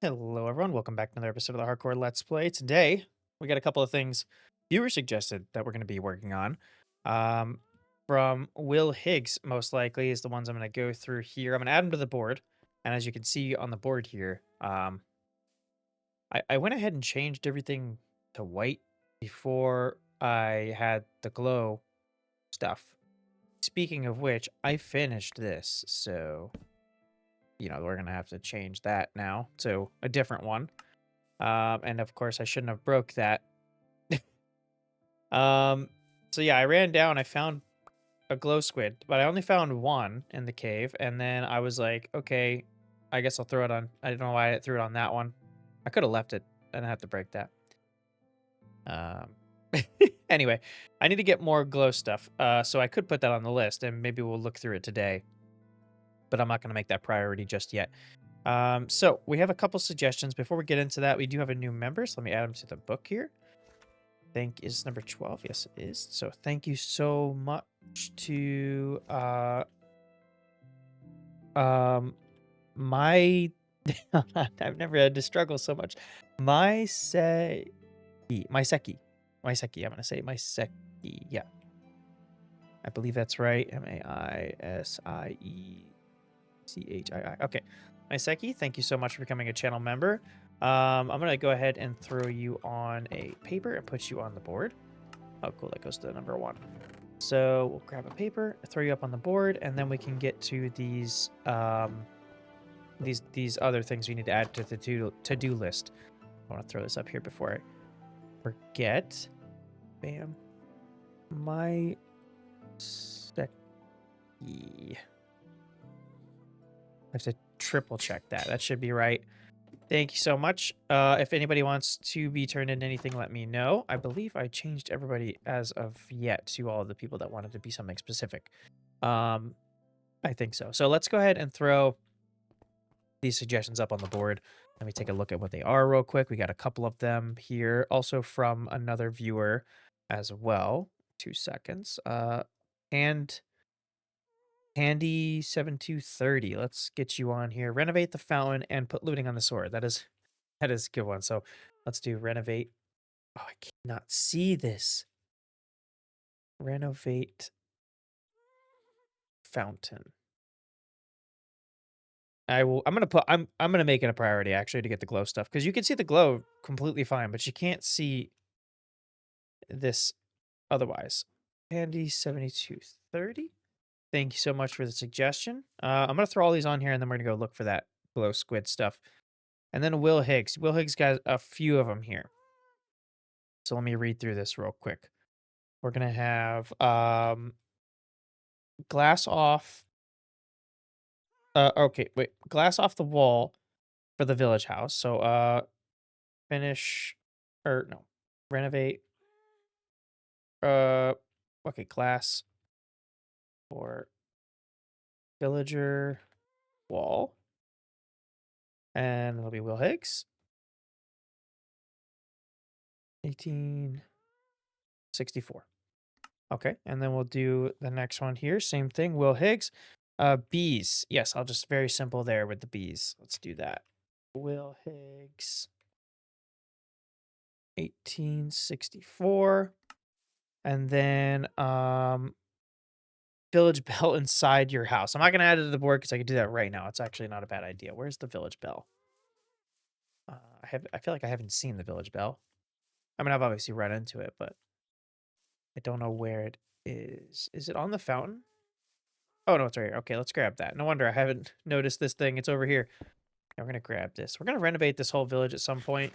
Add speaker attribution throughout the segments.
Speaker 1: Hello, everyone. Welcome back to another episode of the Hardcore Let's Play. Today, we got a couple of things viewer suggested that we're going to be working on. Um, from Will Higgs, most likely, is the ones I'm going to go through here. I'm going to add them to the board. And as you can see on the board here, I went ahead and changed everything to white before I had the glow stuff. Speaking of which, I finished this. So, we're going to have to change that now to a different one. And of course, I shouldn't have broke that. Um, so yeah, I ran down. I found a glow squid, but I only found one in the cave. And then I was like, okay, I guess I'll throw it on. I don't know why I threw it on that one. I could have left it. I didn't have to break that. Um, anyway, I need to get more glow stuff. So I could put that on the list, and maybe we'll look through it today. But I'm not going to make that priority just yet. So we have a couple suggestions. Before we get into that, we do have a new member. So let me add him to the book here. Think is number 12. Yes, it is. So thank you so much to my I've never had to struggle so much. My se my seki. My seki. I'm gonna say my seki. Yeah. I believe that's right. Maisiechii. Okay. My seki, thank you so much for becoming a channel member. I'm gonna go ahead and throw you on a paper and put you on the board. Oh, cool. That goes to number 1. So we'll grab a paper, throw you up on the board, and then we can get to these these other things we need to add to the to-do list. I want to throw this up here before I forget. Bam. My seki. I have to triple check that. That should be right. Thank you so much. If anybody wants to be turned into anything, let me know. I believe I changed everybody as of yet to all the people that wanted to be something specific. I think so. So let's go ahead and throw these suggestions up on the board. Let me take a look at what they are real quick. We got a couple of them here, also from another viewer as well. 2 seconds. And Handy7230. Let's get you on here. Renovate the fountain and put looting on the sword. That is a good one. So let's do renovate. Oh, I cannot see this. Renovate fountain. I'm gonna make it a priority actually to get the glow stuff because you can see the glow completely fine, but you can't see this otherwise. Handy7230. Thank you so much for the suggestion. I'm gonna throw all these on here and then we're gonna go look for that glow squid stuff. And then Will Higgs. Will Higgs got a few of them here. So let me read through this real quick. We're gonna have glass off. Okay, wait. Glass off the wall for the village house. So finish or no, renovate. Uh, okay, glass for villager wall, and it'll be Will Higgs. 1864. Okay, and then we'll do the next one here. Same thing, Will Higgs. Bees. Yes, I'll just very simple there with the bees. Let's do that. Will Higgs. 1864. And then village bell inside your house. I'm not gonna add it to the board because I can do that right now. It's actually not a bad idea. Where's the village bell? I feel like I haven't seen the village bell. I mean, I've obviously run into it, but I don't know where it is. Is it on the fountain? Oh no, it's right here. Okay, let's grab that. No wonder I haven't noticed this thing. It's over here. We're gonna grab this. We're gonna renovate this whole village at some point.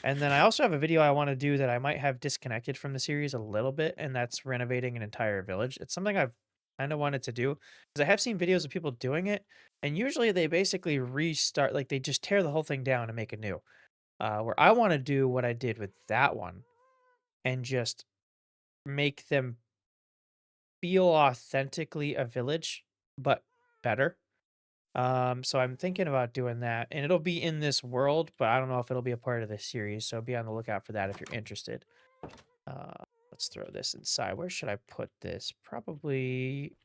Speaker 1: And then I also have a video I want to do that I might have disconnected from the series a little bit, and that's renovating an entire village. It's something I've kind of wanted to do because I have seen videos of people doing it, and usually they basically restart, like they just tear the whole thing down and make it new. Where I want to do what I did with that one and just make them feel authentically a village, but better. So I'm thinking about doing that, and it'll be in this world, but I don't know if it'll be a part of this series. So be on the lookout for that if you're interested. Let's throw this inside. Where should I put this? Probably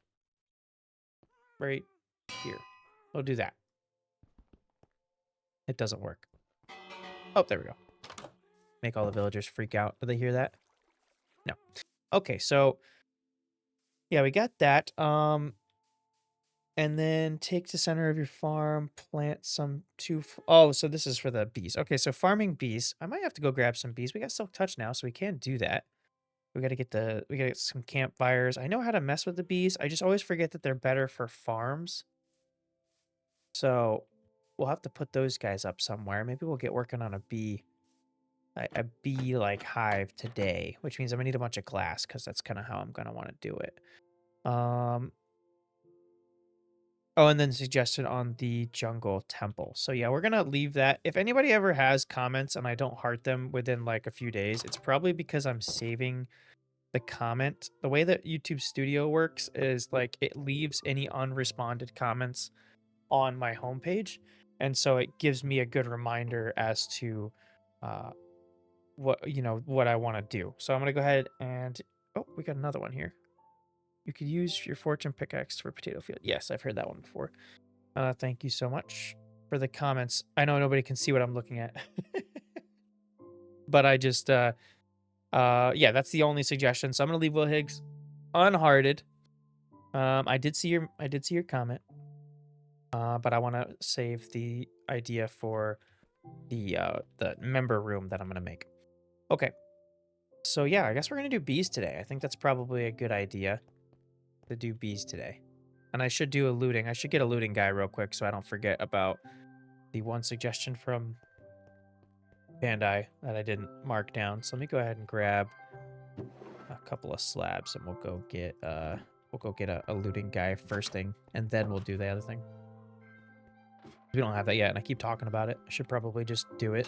Speaker 1: right here. We'll do that. It doesn't work. Oh, there we go. Make all the villagers freak out. Do they hear that? No. Okay, so yeah, we got that. And then take the center of your farm, plant some oh, so this is for the bees. Okay, so farming bees. I might have to go grab some bees. We got Silk Touch now, so we can do that. We gotta get some campfires. I know how to mess with the bees. I just always forget that they're better for farms. So we'll have to put those guys up somewhere. Maybe we'll get working on a bee like hive today, which means I'm gonna need a bunch of glass because that's kind of how I'm gonna want to do it. Um, Oh, and then suggested on the jungle temple. So yeah, we're gonna leave that. If anybody ever has comments and I don't heart them within like a few days, it's probably because I'm saving the comment. The way that YouTube Studio works is like it leaves any unresponded comments on my homepage. And so it gives me a good reminder as to uh what I want to do. So I'm gonna go ahead and oh, we got another one here. You could use your fortune pickaxe for potato field. Yes, I've heard that one before. Thank you so much for the comments. I know nobody can see what I'm looking at. But I just yeah, that's the only suggestion. So I'm gonna leave Will Higgs unhearted. I did see your comment. But I want to save the idea for the member room that I'm gonna make. Okay. So yeah, I guess we're gonna do bees today. I think that's probably a good idea to do bees today. And I should do a looting. I should get a looting guy real quick so I don't forget about the one suggestion from Bandai that I didn't mark down. So let me go ahead and grab a couple of slabs and we'll go get a looting guy first thing, and then we'll do the other thing. We don't have that yet, and I keep talking about it. I should probably just do it.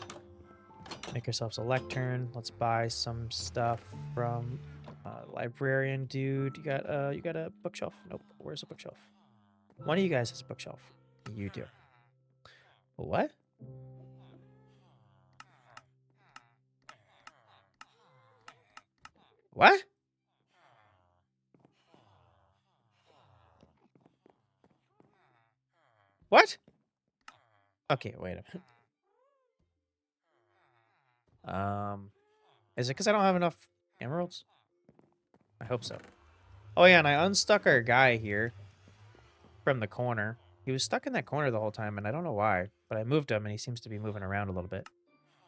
Speaker 1: Make ourselves a lectern. Let's buy some stuff from librarian dude. You got a bookshelf? Nope. Where's a bookshelf? One of you guys has a bookshelf. You do. What? What? What? Okay, wait a minute. Is it because I don't have enough emeralds? I hope so. Oh yeah, and I unstuck our guy here from the corner. He was stuck in that corner the whole time, and I don't know why, but I moved him, and he seems to be moving around a little bit.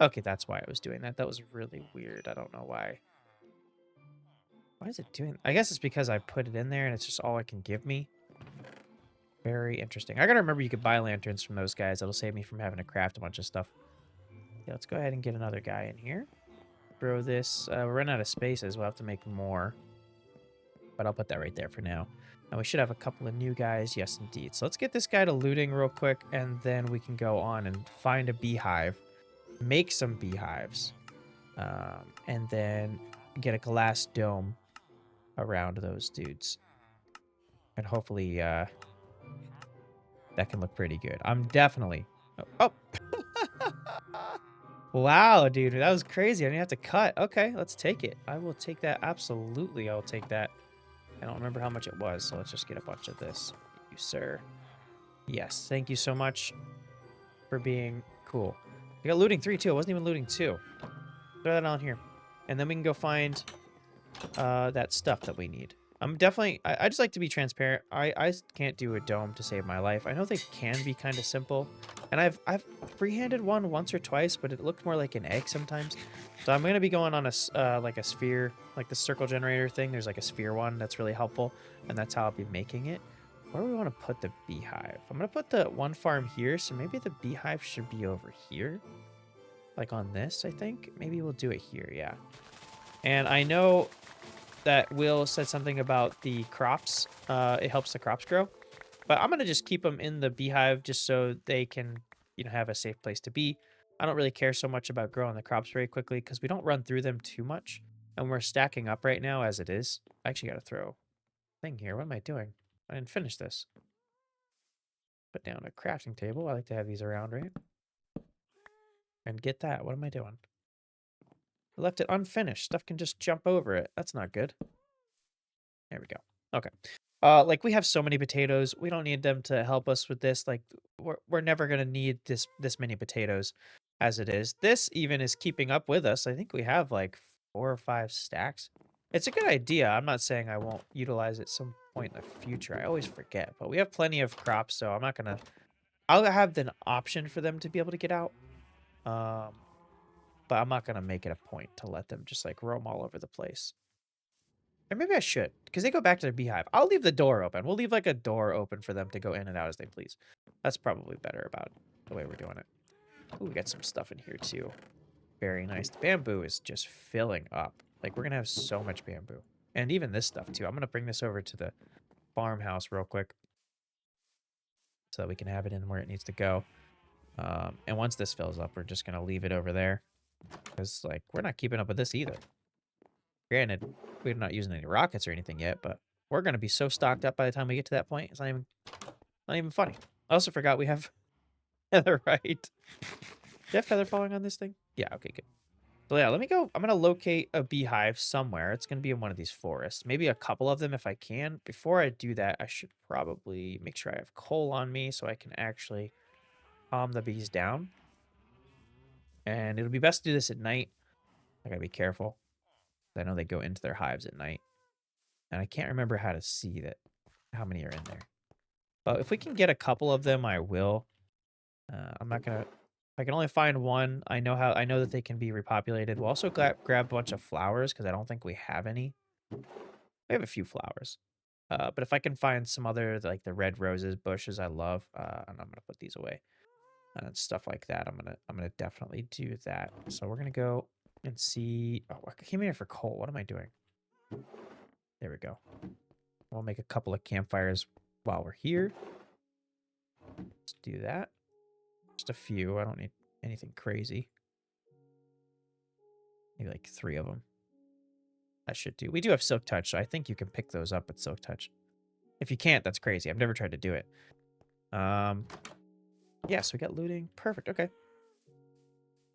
Speaker 1: Okay, that's why I was doing that. That was really weird. I don't know why. Why is it doing? I guess it's because I put it in there, and it's just all it can give me. Very interesting. I gotta remember you could buy lanterns from those guys. That'll save me from having to craft a bunch of stuff. Yeah, let's go ahead and get another guy in here. Throw this. We're running out of spaces. We'll have to make more. But I'll put that right there for now. And we should have a couple of new guys. Yes, indeed. So let's get this guy to looting real quick, and then we can go on and find a beehive. Make some beehives. And then get a glass dome around those dudes. And hopefully that can look pretty good. I'm definitely... Oh! Wow, dude. That was crazy. I didn't have to cut. Okay, let's take it. I will take that. Absolutely, I'll take that. I don't remember how much it was, so let's just get a bunch of this. Thank you, sir. Yes, thank you so much for being cool. We got looting 3, too. It wasn't even looting 2. Throw that on here. And then we can go find that stuff that we need. I'm definitely... I just like to be transparent. I can't do a dome to save my life. I know they can be kind of simple. And I've freehanded one once or twice, but it looked more like an egg sometimes. So I'm going to be going on like a sphere, like the circle generator thing. There's like a sphere one that's really helpful. And that's how I'll be making it. Where do we want to put the beehive? I'm going to put the one farm here. So maybe the beehive should be over here. Like on this, I think. Maybe we'll do it here, yeah. And I know that Will said something about the crops. It helps the crops grow. But I'm going to just keep them in the beehive just so they can, have a safe place to be. I don't really care so much about growing the crops very quickly because we don't run through them too much. And we're stacking up right now as it is. I actually got to throw a thing here. What am I doing? I didn't finish this. Put down a crafting table. I like to have these around, right? And get that. What am I doing? I left it unfinished. Stuff can just jump over it. That's not good. There we go. Okay. Like we have so many potatoes. We don't need them to help us with this. Like we're never gonna need this many potatoes. as it is. This even is keeping up with us. I think we have like 4 or 5 stacks. It's a good idea. I'm not saying I won't utilize it some point in the future. I always forget, but we have plenty of crops, so I'm not gonna. I'll have an option for them to be able to get out. Um, but I'm not gonna make it a point to let them just like roam all over the place. Or maybe I should, because they go back to their beehive. I'll leave the door open. We'll leave like a door open for them to go in and out as they please. That's probably better about the way we're doing it. Ooh, we got some stuff in here too. Very nice. The bamboo is just filling up. Like, we're gonna have so much bamboo. And even this stuff too. I'm gonna bring this over to the farmhouse real quick so that we can have it in where it needs to go. And once this fills up, we're just gonna leave it over there. Because, like, we're not keeping up with this either. Granted, we're not using any rockets or anything yet, but we're gonna be so stocked up by the time we get to that point, it's not even funny. I also forgot we have feather, right? Do you have feather falling on this thing? Yeah, okay, good. So yeah, let me go. I'm gonna locate a beehive somewhere. It's gonna be in one of these forests. Maybe a couple of them if I can. Before I do that, I should probably make sure I have coal on me so I can actually calm the bees down. And it'll be best to do this at night. I gotta be careful. I know they go into their hives at night. And I can't remember how to see that how many are in there. But if we can get a couple of them, I will. I'm not gonna. If I can only find one, I know that they can be repopulated. We'll also grab a bunch of flowers because I don't think we have any. We have a few flowers. But if I can find some other like the red roses bushes I love, and I'm gonna put these away and stuff like that. I'm gonna definitely do that. So we're gonna go and see. Oh, I came in here for coal. What am I doing? There we go. We'll make a couple of campfires while we're here. Let's do that. Just a few. I don't need anything crazy. Maybe like 3 of them. That should do. We do have Silk Touch, so I think you can pick those up with Silk Touch. If you can't, that's crazy. I've never tried to do it. Yeah, so we got looting. Perfect. Okay.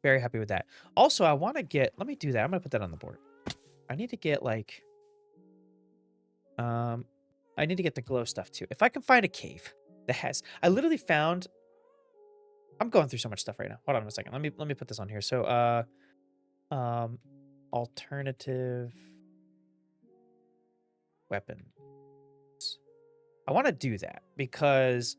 Speaker 1: Very happy with that. Also, I want to get... Let me do that. I'm going to put that on the board. I need to get, like... I need to get the glow stuff, too. If I can find a cave that has... I literally found... I'm going through so much stuff right now. Hold on a second. Let me put this on here. So, alternative weapons. I want to do that because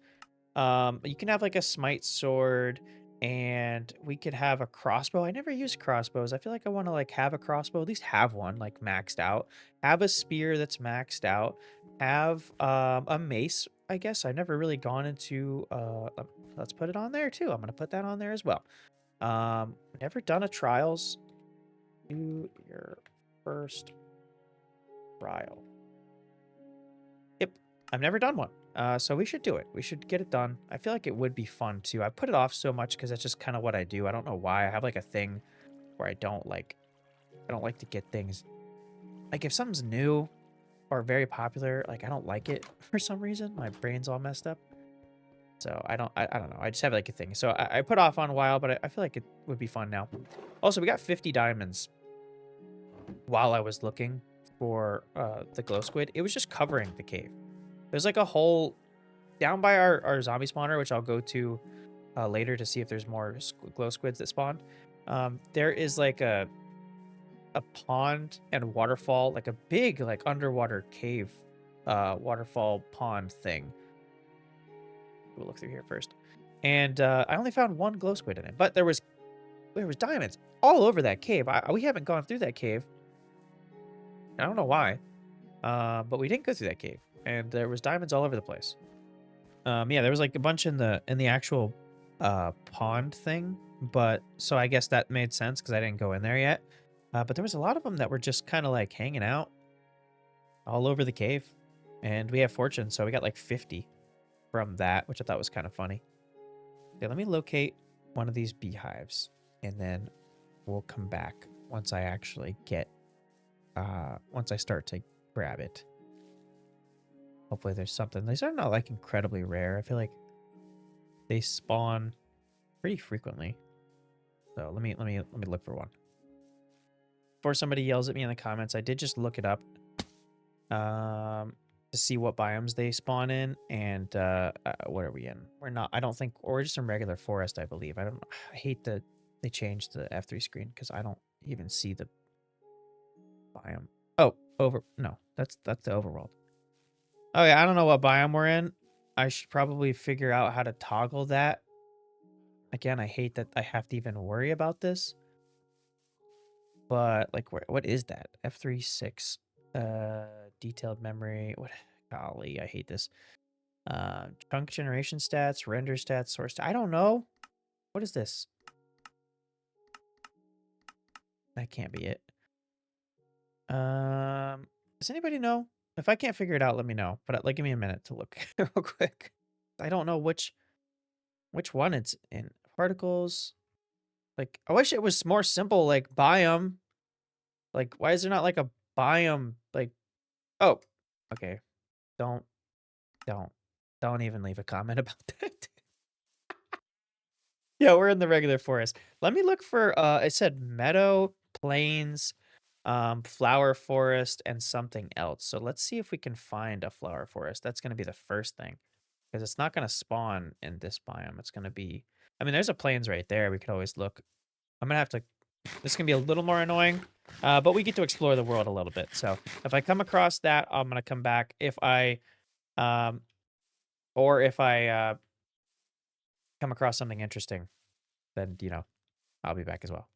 Speaker 1: you can have like a smite sword and we could have a crossbow. I never used crossbows. I feel like I want to like have a crossbow, at least have one like maxed out. Have a spear that's maxed out. Have a mace, I guess. I've never really gone into let's put it on there too. I'm gonna put that on there as well. Never done a trials. Do your first trial. Yep, I've never done one. So we should do it. We should get it done. I feel like it would be fun too. I put it off so much because that's just kind of what I do. I don't know why. I have like a thing where I don't like to get things like if something's new or very popular, like I don't like it for some reason. My brain's all messed up. So I don't know. I just have like a thing. So I put off on a while, but I feel like it would be fun now. Also, we got 50 diamonds while I was looking for the glow squid. It was just covering the cave. There's like a hole down by our zombie spawner, which I'll go to later to see if there's more glow squids that spawn. There is like a pond and waterfall, like a big like underwater cave waterfall pond thing. We'll look through here first. And I only found 1 glow squid in it, but there was diamonds all over that cave. We haven't gone through that cave. I don't know why, but we didn't go through that cave, and there was diamonds all over the place. Yeah, there was like a bunch in the actual pond thing, but so I guess that made sense because I didn't go in there yet. But there was a lot of them that were just kind of like hanging out all over the cave, and we have fortune, so we got like 50 from that, which I thought was kind of funny. Okay, let me locate one of these beehives, and then we'll come back once I actually get once I start to grab it. Hopefully there's something. These are not like incredibly rare. I feel like they spawn pretty frequently. So let me look for one. Before somebody yells at me in the comments, I did just look it up to see what biomes they spawn in, and what are we in? We're not. I don't think. Or we're just in regular forest, I believe. I hate the they changed the F3 screen because I don't even see the biome. Oh, no, that's the overworld. Oh yeah, I don't know what biome we're in. I should probably figure out how to toggle that. Again, I hate that I have to even worry about this. But like, what is that? F3 6, detailed memory. What? Golly, I hate this. Chunk generation stats, render stats, source. I don't know. What is this? That can't be it. Does anybody know? If I can't figure it out, let me know. But like, give me a minute to look real quick. I don't know which one it's in. Particles. Like, I wish it was more simple. Like biome. Like, why is there not like a biome? Like, oh, okay. Don't, don't, don't even leave a comment about that. Yeah, we're in the regular forest. Let me look for. It said meadow, plains, flower forest, and something else. So let's see if we can find a flower forest. That's going to be the first thing because it's not going to spawn in this biome. It's going to be. I mean, there's a plains right there. We could always look. I'm gonna have to. This is gonna be a little more annoying, but we get to explore the world a little bit. So if I come across that, I'm gonna come back. If I, um, or if I come across something interesting, then I'll be back as well.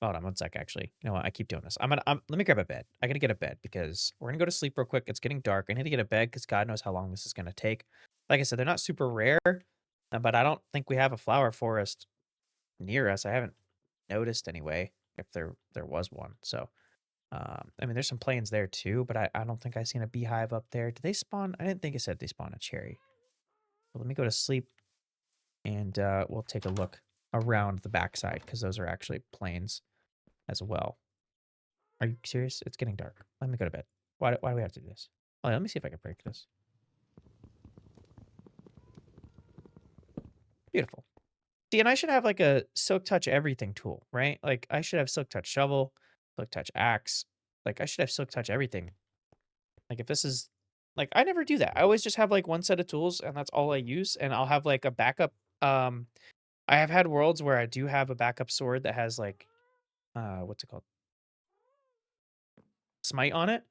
Speaker 1: Hold on one sec, actually. You know what? I keep doing this. Let me grab a bed. I gotta get a bed because we're gonna go to sleep real quick. It's getting dark. I need to get a bed because God knows how long this is gonna take. Like I said, they're not super rare, but I don't think we have a flower forest near us. I haven't noticed anyway. If there was one, so I mean, there's some plains there too, but I don't think I've seen a beehive up there. Did they spawn? I didn't think it said they spawn a cherry. But let me go to sleep and we'll take a look around the backside because those are actually plains as well. Are you serious? It's getting dark. Let me go to bed. Why do we have to do this? Oh, let me see if I can break this. Beautiful. See, and I should have like a silk touch everything tool, right? Like I should have silk touch shovel, silk touch axe. Like I should have silk touch everything. Like if this is like I never do that. I always just have like one set of tools and that's all I use. And I'll have like a backup. I have had worlds where I do have a backup sword that has like what's it called? Smite on it.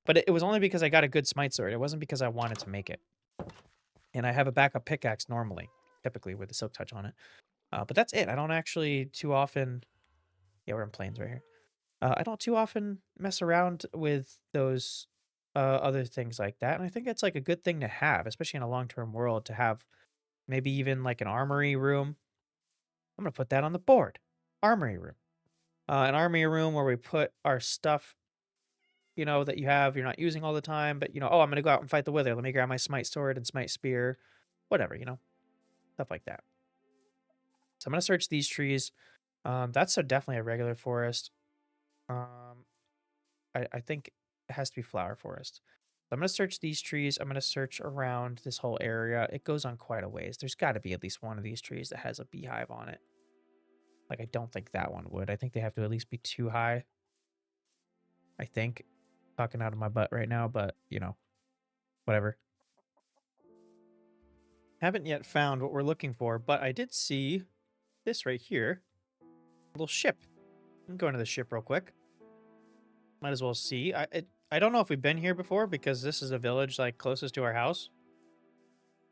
Speaker 1: But it was only because I got a good smite sword. It wasn't because I wanted to make it. And I have a backup pickaxe normally, typically with a silk touch on it. But that's it. I don't actually too often. Yeah, we're in plains right here. I don't too often mess around with those other things like that, and I think it's like a good thing to have, especially in a long-term world, to have maybe even like an armory room. I'm gonna put that on the board. Armory room. An armory room where we put our stuff, that you're not using all the time, but oh, I'm gonna go out and fight the wither. Let me grab my smite sword and smite spear, whatever, stuff like that. So I'm gonna search these trees. That's definitely a regular forest. Um, I think it has to be flower forest. I'm going to search these trees. I'm going to search around this whole area. It goes on quite a ways. There's got to be at least one of these trees that has a beehive on it. Like, I don't think that one would. I think they have to at least be too high. I think. Talking out of my butt right now, but, whatever. Haven't yet found what we're looking for, but I did see this right here. A little ship. I'm going to the ship real quick. Might as well see. I don't know if we've been here before because this is a village like closest to our house.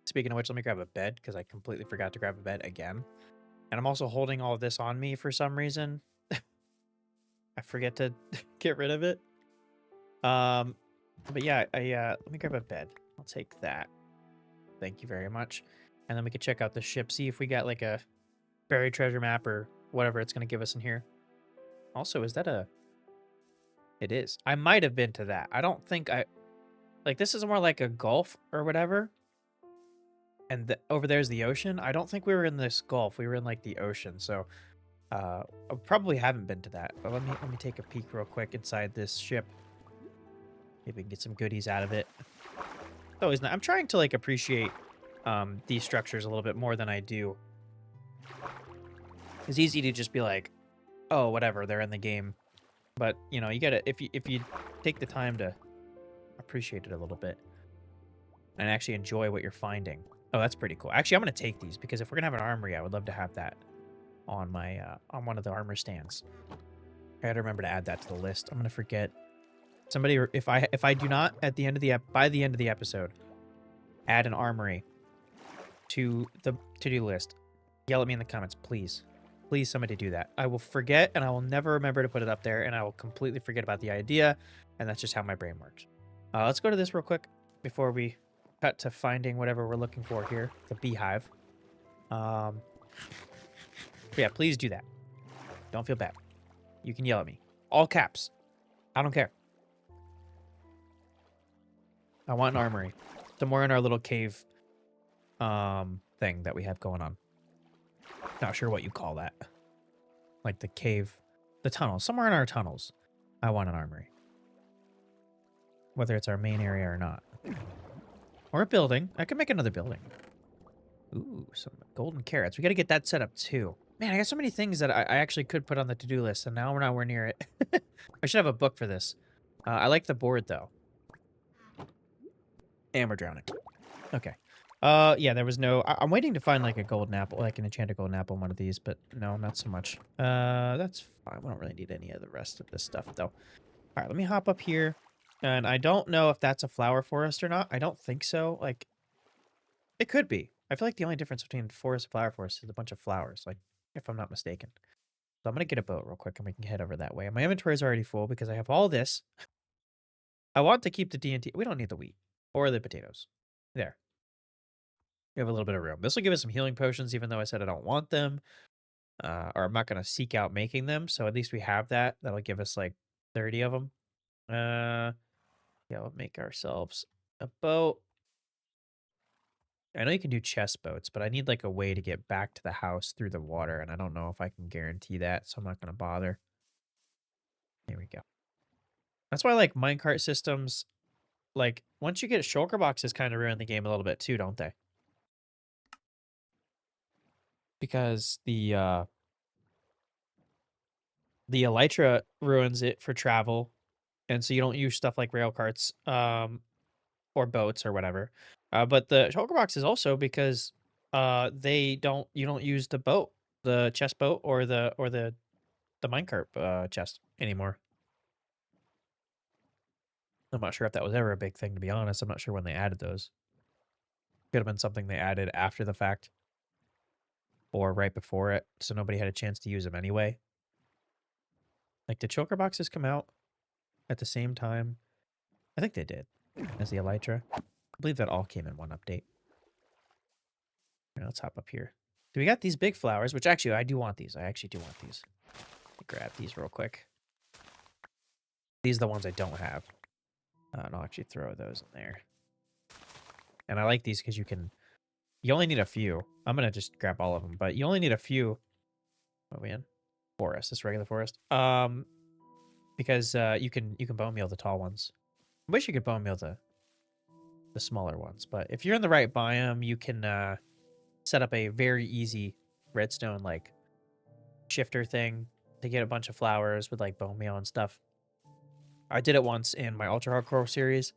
Speaker 1: Speaking of which, let me grab a bed because I completely forgot to grab a bed again. And I'm also holding all of this on me for some reason. I forget to get rid of it. But yeah, let me grab a bed. I'll take that. Thank you very much. And then we can check out the ship, see if we got like a buried treasure map or whatever it's going to give us in here. Also, is that a... It is. I might have been to that. I don't think I... Like, this is more like a gulf or whatever. And over there's the ocean. I don't think we were in this gulf. We were in like the ocean. So I probably haven't been to that. But let me take a peek real quick inside this ship. Maybe we can get some goodies out of it. It's always not. I'm trying to like appreciate these structures a little bit more than I do. It's easy to just be like, oh, whatever, they're in the game. But you gotta if you take the time to appreciate it a little bit and actually enjoy what you're finding. Oh, that's pretty cool. Actually, I'm going to take these because if we're going to have an armory, I would love to have that. on my on one of the armor stands. I gotta remember to add that to the list. I'm gonna forget. Somebody, if I do not at the end of the by the end of the episode, add an armory to the to-do list, yell at me in the comments, please. Please, somebody do that. I will forget, and I will never remember to put it up there, and I will completely forget about the idea, and that's just how my brain works. Let's go to this real quick before we cut to finding whatever we're looking for here, the beehive. Yeah, please do that. Don't feel bad. You can yell at me. All caps. I don't care. I want an armory. Somewhere in our little cave thing that we have going on. Not sure what you call that. Like the cave, the tunnel. Somewhere in our tunnels, I want an armory. Whether it's our main area or not. Or a building. I could make another building. Ooh, some golden carrots. We got to get that set up too. Man, I got so many things that I actually could put on the to-do list, and now we're nowhere near it. I should have a book for this. I like the board, though. And we're drowning. Okay. Yeah, there was no... I'm waiting to find, like, a golden apple, like an enchanted golden apple on one of these, but no, not so much. That's fine. We don't really need any of the rest of this stuff, though. All right, let me hop up here. And I don't know if that's a flower forest or not. I don't think so. Like, it could be. I feel like the only difference between forest and flower forest is a bunch of flowers, like, if I'm not mistaken. So I'm going to get a boat real quick, and we can head over that way. And my inventory is already full because I have all this. I want to keep the TNT. We don't need the wheat or the potatoes. There. We have a little bit of room. This will give us some healing potions, even though I said I don't want them. Or I'm not going to seek out making them. So at least we have that. That'll give us like 30 of them. Yeah, we'll make ourselves a boat. I know you can do chest boats, but I need like a way to get back to the house through the water, and I don't know if I can guarantee that, so I'm not going to bother. There we go. That's why like minecart systems, like once you get shulker boxes, kind of ruin the game a little bit too, don't they? Because the elytra ruins it for travel, and so you don't use stuff like rail carts or boats or whatever. But the shulker box is also because you don't use the boat, the chest boat or the minecart chest anymore. I'm not sure if that was ever a big thing, to be honest. I'm not sure when they added those. Could have been something they added after the fact or right before it, so nobody had a chance to use them anyway. Like, did shulker boxes come out at the same time? I think they did, as the elytra. I believe that all came in one update. Right, let's hop up here. Do we got these big flowers? Which actually, I do want these. I actually do want these. Grab these real quick. These are the ones I don't have. And I'll actually throw those in there. And I like these because you only need a few. I'm going to just grab all of them, but you only need a few. What are we in? Forest, this regular forest. Because you can bone meal the tall ones. I wish you could bone meal the smaller ones, but if you're in the right biome, you can set up a very easy redstone like shifter thing to get a bunch of flowers with like bone meal and stuff. I did it once in my ultra hardcore series,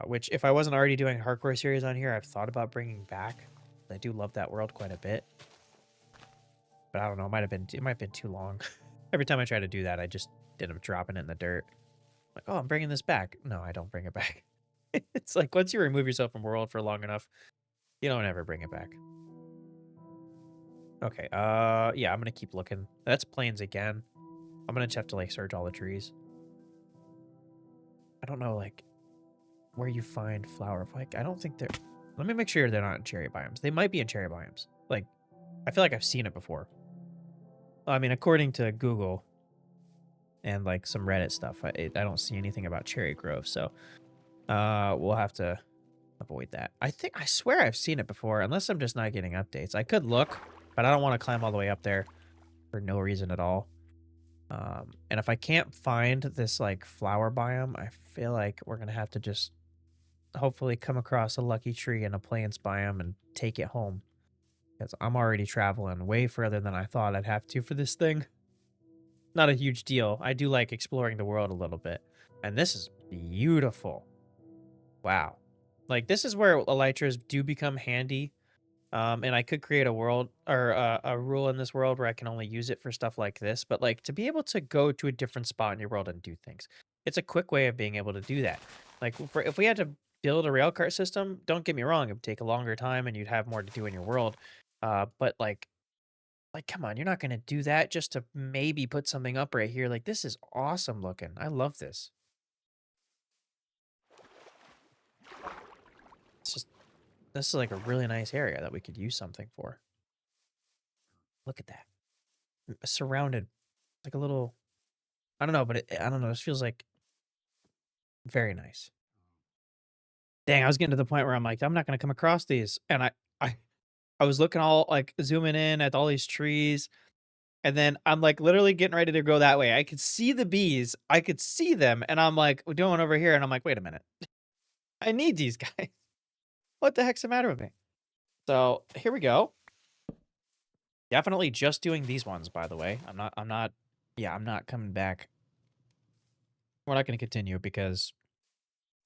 Speaker 1: which if I wasn't already doing a hardcore series on here, I've thought about bringing back. I do love that world quite a bit, but I don't know. It might have been too long. Every time I try to do that, I just end up dropping it in the dirt. Like, oh, I'm bringing this back. No, I don't bring it back. It's like once you remove yourself from world for long enough, you don't ever bring it back. Okay, yeah, I'm gonna keep looking. That's plains again. I'm gonna just have to like search all the trees. I don't know like where you find flower. Like, I don't think they're... Let me make sure they're not in cherry biomes. They might be in cherry biomes. Like, I feel like I've seen it before. I mean, according to Google and like some Reddit stuff, I don't see anything about cherry grove. So, we'll have to avoid that. I swear I've seen it before, unless I'm just not getting updates. I could look, but I don't want to climb all the way up there for no reason at all. And if I can't find this like flower biome, I feel like we're gonna have to just hopefully come across a lucky tree in a plains biome and take it home. Because I'm already traveling way further than I thought I'd have to for this thing. Not a huge deal. I do like exploring the world a little bit. And this is beautiful. Wow. Like, this is where elytras do become handy. And I could create a world or a rule in this world where I can only use it for stuff like this. But like to be able to go to a different spot in your world and do things, it's a quick way of being able to do that. Like if we had to build a rail cart system, don't get me wrong, it would take a longer time and you'd have more to do in your world. But like come on, you're not gonna do that just to maybe put something up right here. Like this is awesome looking. I love this. It's just this is like a really nice area that we could use something for. Look at that. Surrounded like a little I don't know, but I don't know, this feels like very nice. Dang, I was getting to the point where I'm like, I'm not gonna come across these. And I I was looking all like zooming in at all these trees, and then I'm like literally getting ready to go that way. I could see the bees, I could see them, and I'm like doing over here, and I'm like, wait a minute. I need these guys. What the heck's the matter with me? So here we go. Definitely just doing these ones, by the way. I'm not coming back. We're not gonna continue because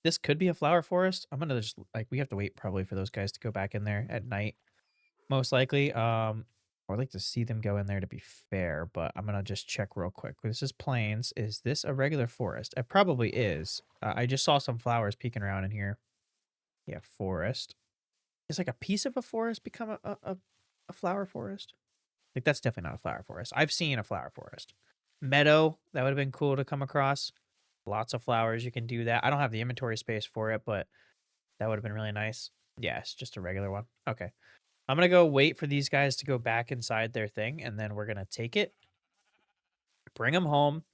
Speaker 1: this could be a flower forest. I'm gonna just like we have to wait probably for those guys to go back in there at night, most likely. Or I'd like to see them go in there to be fair, but I'm gonna just check real quick. This is plains. Is this a regular forest? It probably is. I just saw some flowers peeking around in here. Yeah, forest. Is like a piece of a forest become a flower forest? Like that's definitely not a flower forest. I've seen a flower forest. Meadow, that would have been cool to come across. Lots of flowers, you can do that. I don't have the inventory space for it, but that would have been really nice. Yeah, it's just a regular one. Okay. I'm gonna go wait for these guys to go back inside their thing, and then we're gonna take it, bring them home,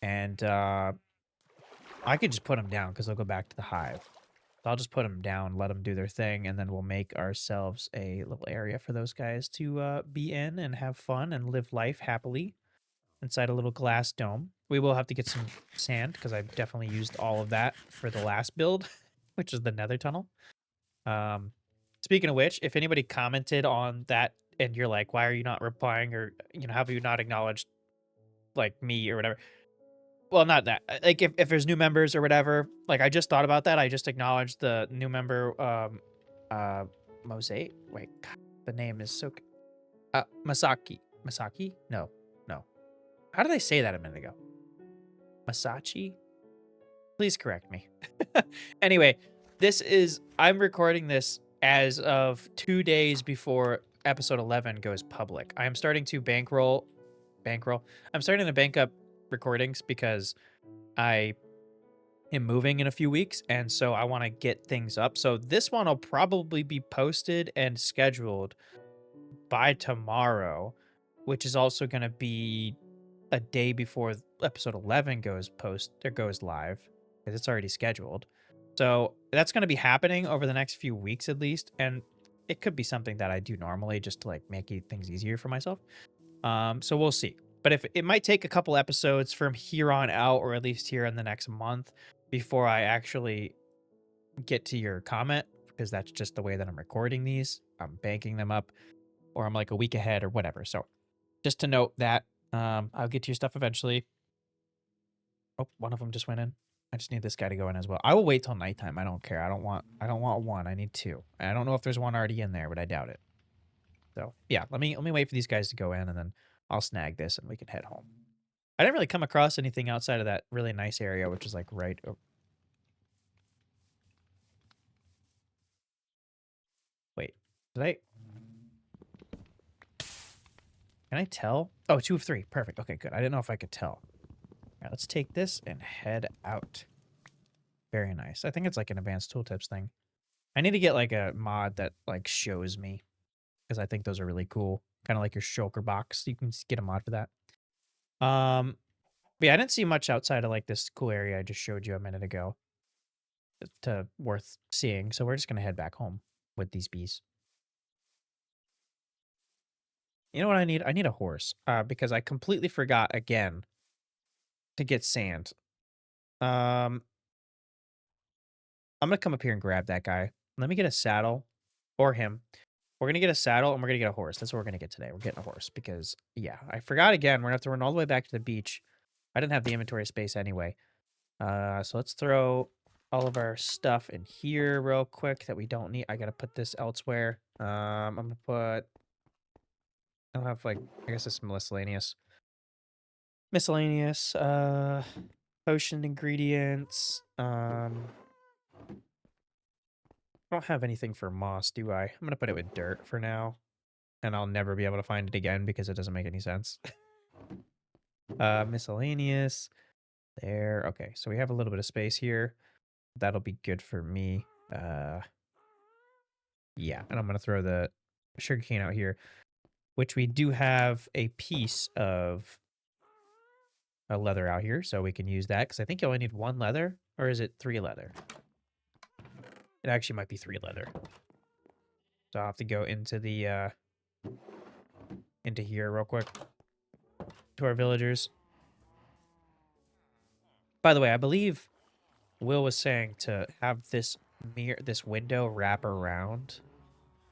Speaker 1: and I could just put them down because they'll go back to the hive. So I'll just put them down, let them do their thing, and then we'll make ourselves a little area for those guys to be in and have fun and live life happily inside a little glass dome. We will have to get some sand because I've definitely used all of that for the last build, which is the nether tunnel. Um, Speaking of which, if anybody commented on that and you're like, why are you not replying or, have you not acknowledged like me or whatever? Well, not that. Like if there's new members or whatever, like I just thought about that. I just acknowledged the new member, uh, Mosaic. Wait, God, the name is so, Masaki. Masaki? No, no. How did I say that a minute ago? Masachi? Please correct me. Anyway, I'm recording this as of 2 days before episode 11 goes public. I am starting to bankroll. I'm starting to bank up recordings because I am moving in a few weeks. And so I want to get things up. So this one will probably be posted and scheduled by tomorrow, which is also going to be a day before episode 11 goes live because it's already scheduled. So that's going to be happening over the next few weeks at least, and it could be something that I do normally just to like make things easier for myself. So we'll see. But if it might take a couple episodes from here on out, or at least here in the next month, before I actually get to your comment, because that's just the way that I'm recording these. I'm banking them up, or I'm like a week ahead or whatever. So just to note that I'll get to your stuff eventually. Oh, one of them just went in. I just need this guy to go in as well. I will wait till nighttime. I don't care. I don't want one. I need two. I don't know if there's one already in there, but I doubt it. So yeah, let me wait for these guys to go in, and then I'll snag this and we can head home. I didn't really come across anything outside of that really nice area, which is like right. Wait, did I? Can I tell? Oh, 2 of 3. Perfect. Okay, good. I didn't know if I could tell. All right, let's take this and head out. Very nice. I think it's like an advanced tooltips thing. I need to get like a mod that like shows me because I think those are really cool. Kind of like your shulker box. You can get a mod for that. But yeah, I didn't see much outside of like this cool area I just showed you a minute ago to worth seeing. So we're just gonna head back home with these bees. You know what I need? I need a horse. Because I completely forgot again to get sand. Um, I'm gonna come up here and grab that guy. Let me get a saddle, or him. We're gonna get a saddle and we're gonna get a horse. That's what we're gonna get today. We're getting a horse because yeah, I forgot again. We're gonna have to run all the way back to the beach. I didn't have the inventory space anyway. So let's throw all of our stuff in here real quick that we don't need. I gotta put this elsewhere. I'm gonna put. I'll have like I guess it's miscellaneous. Miscellaneous. Potion ingredients. I don't have anything for moss, do I? I'm gonna put it with dirt for now, and I'll never be able to find it again because it doesn't make any sense. Miscellaneous. There. Okay, so we have a little bit of space here. That'll be good for me. Yeah, and I'm gonna throw the sugarcane out here, which we do have a piece of a leather out here, so we can use that because I think you only need 1 leather, or is it 3 leather? It actually might be 3 leather. So I'll have to go into the into here real quick to our villagers. By the way, I believe Will was saying to have this this window wrap around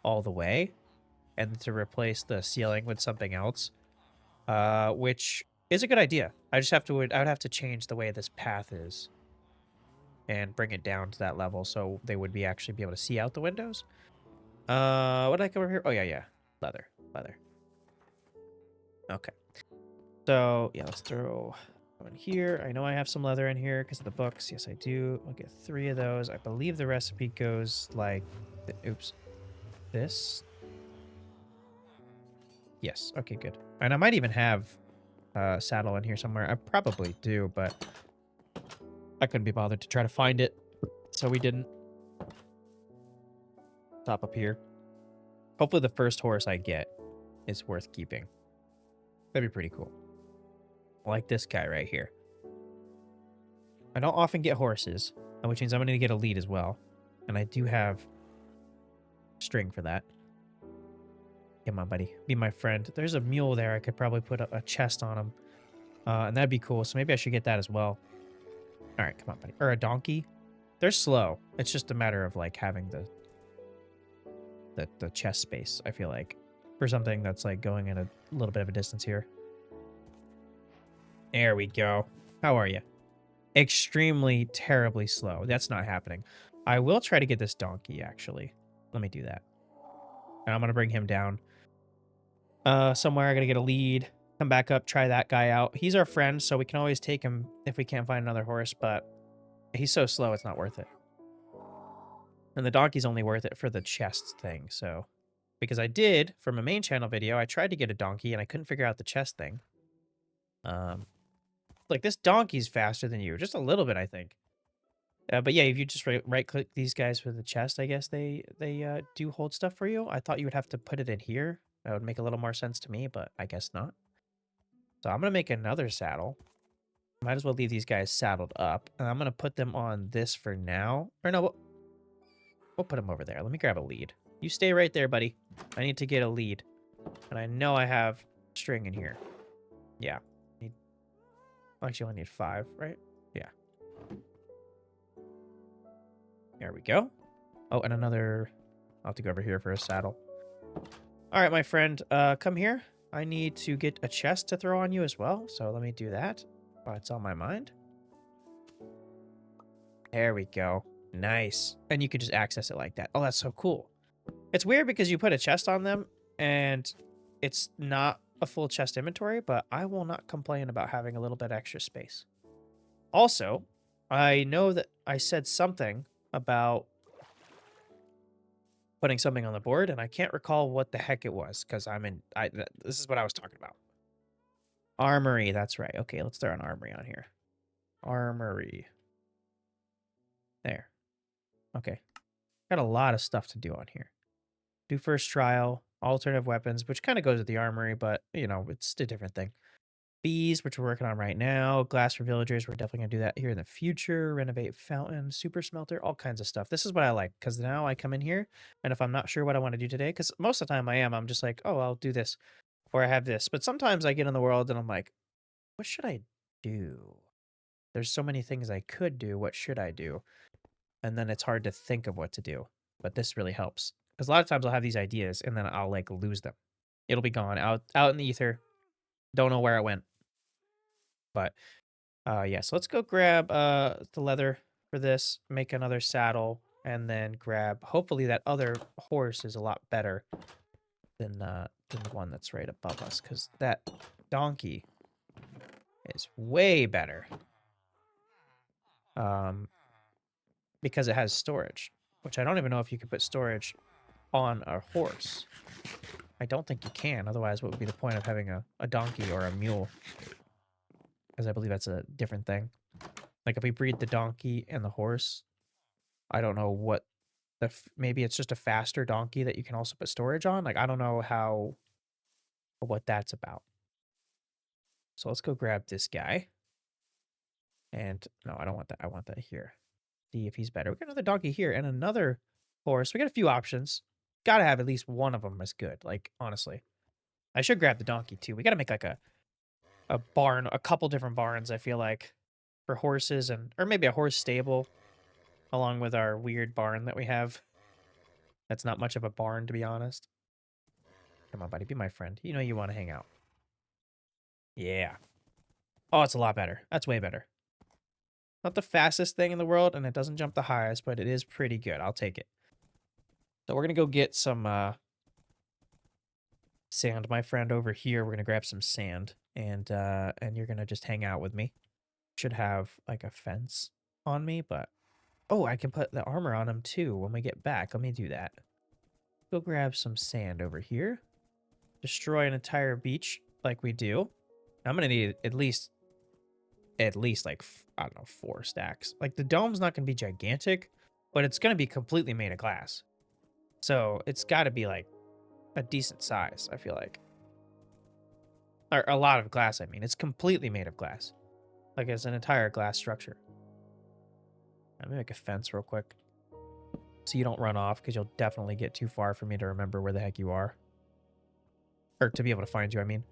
Speaker 1: all the way and to replace the ceiling with something else, which is a good idea. I would have to change the way this path is and bring it down to that level so they would actually be able to see out the windows. What did I cover here? Oh yeah. Leather. Okay. So yeah, let's throw in here. I know I have some leather in here because of the books. Yes, I do. I'll get 3 of those. I believe the recipe goes like, oops, this. Yes. Okay, good. And I might even have a saddle in here somewhere. I probably do, but I couldn't be bothered to try to find it, so we didn't. Top up here. Hopefully the first horse I get is worth keeping. That'd be pretty cool. Like this guy right here. I don't often get horses, which means I'm going to get a lead as well. And I do have string for that. Come on, buddy. Be my friend. There's a mule there. I could probably put a chest on him. And that'd be cool. So maybe I should get that as well. All right, come on, buddy. Or a donkey. They're slow. It's just a matter of like having the chest space, I feel like. For something that's like going in a little bit of a distance here. There we go. How are you? Extremely, terribly slow. That's not happening. I will try to get this donkey, actually. Let me do that. And I'm going to bring him down. Somewhere I got to get a lead. Come back up, try that guy out. He's our friend, so we can always take him if we can't find another horse, but he's so slow, it's not worth it. And the donkey's only worth it for the chest thing, so... Because I did, from a main channel video, I tried to get a donkey, and I couldn't figure out the chest thing. Like, this donkey's faster than you. Just a little bit, I think. But yeah, if you just right-click these guys for the chest, I guess they do hold stuff for you. I thought you would have to put it in here. That would make a little more sense to me, but I guess not. So I'm going to make another saddle. Might as well leave these guys saddled up. And I'm going to put them on this for now. Or no, we'll put them over there. Let me grab a lead. You stay right there, buddy. I need to get a lead. And I know I have string in here. Yeah. Actually, I need 5, right? Yeah. There we go. Oh, and another... I'll have to go over here for a saddle. All right, my friend. Come here. I need to get a chest to throw on you as well. So let me do that. Oh, it's on my mind. There we go. Nice. And you could just access it like that. Oh, that's so cool. It's weird because you put a chest on them and it's not a full chest inventory, but I will not complain about having a little bit extra space. Also, I know that I said something about putting something on the board, and I can't recall what the heck it was because this is what I was talking about. Armory, that's right. Okay, let's throw an armory on here. Armory. There. Okay. Got a lot of stuff to do on here. Do first trial, alternative weapons, which kind of goes with the armory, but, you know, it's a different thing. Bees, which we're working on right now. Glass for villagers, we're definitely going to do that here in the future. Renovate fountain, super smelter, all kinds of stuff. This is what I like, because now I come in here, and if I'm not sure what I want to do today, because most of the time I'm just like, oh, I'll do this, or I have this. But sometimes I get in the world, and I'm like, what should I do? There's so many things I could do. What should I do? And then it's hard to think of what to do. But this really helps. Because a lot of times I'll have these ideas, and then I'll, like, lose them. It'll be gone, out in the ether. Don't know where it went. But, yeah, so let's go grab the leather. for this, make another saddle, and then grab. Hopefully, that other horse is a lot better than the one that's right above us, because that donkey is way better. Because it has storage, which I don't even know if you could put storage on a horse. I don't think you can. Otherwise, what would be the point of having a donkey or a mule? Because I believe that's a different thing. Like if we breed the donkey and the horse, I don't know what maybe it's just a faster donkey that you can also put storage on. Like I don't know what that's about. So let's go grab this guy. And no, I don't want that. I want that here. See if he's better. We got another donkey here and another horse. We got a few options. Gotta have at least one of them as good. Like, honestly. I should grab the donkey too. We gotta make like a barn, a couple different barns, I feel like. For horses or maybe a horse stable. Along with our weird barn that we have. That's not much of a barn, to be honest. Come on, buddy. Be my friend. You know you want to hang out. Yeah. Oh, it's a lot better. That's way better. Not the fastest thing in the world, and it doesn't jump the highest, but it is pretty good. I'll take it. So we're going to go get some sand. My friend over here, we're going to grab some sand, and you're going to just hang out with me. Should have, like, a fence on me, but... Oh, I can put the armor on him, too, when we get back. Let me do that. Go grab some sand over here. Destroy an entire beach like we do. I'm going to need at least like, I don't know, 4 stacks. Like, the dome's not going to be gigantic, but it's going to be completely made of glass. So it's got to be, like, a decent size, I feel like. Or a lot of glass, I mean. It's completely made of glass. Like, it's an entire glass structure. Let me make a fence real quick. So you don't run off, because you'll definitely get too far for me to remember where the heck you are. Or to be able to find you, I mean.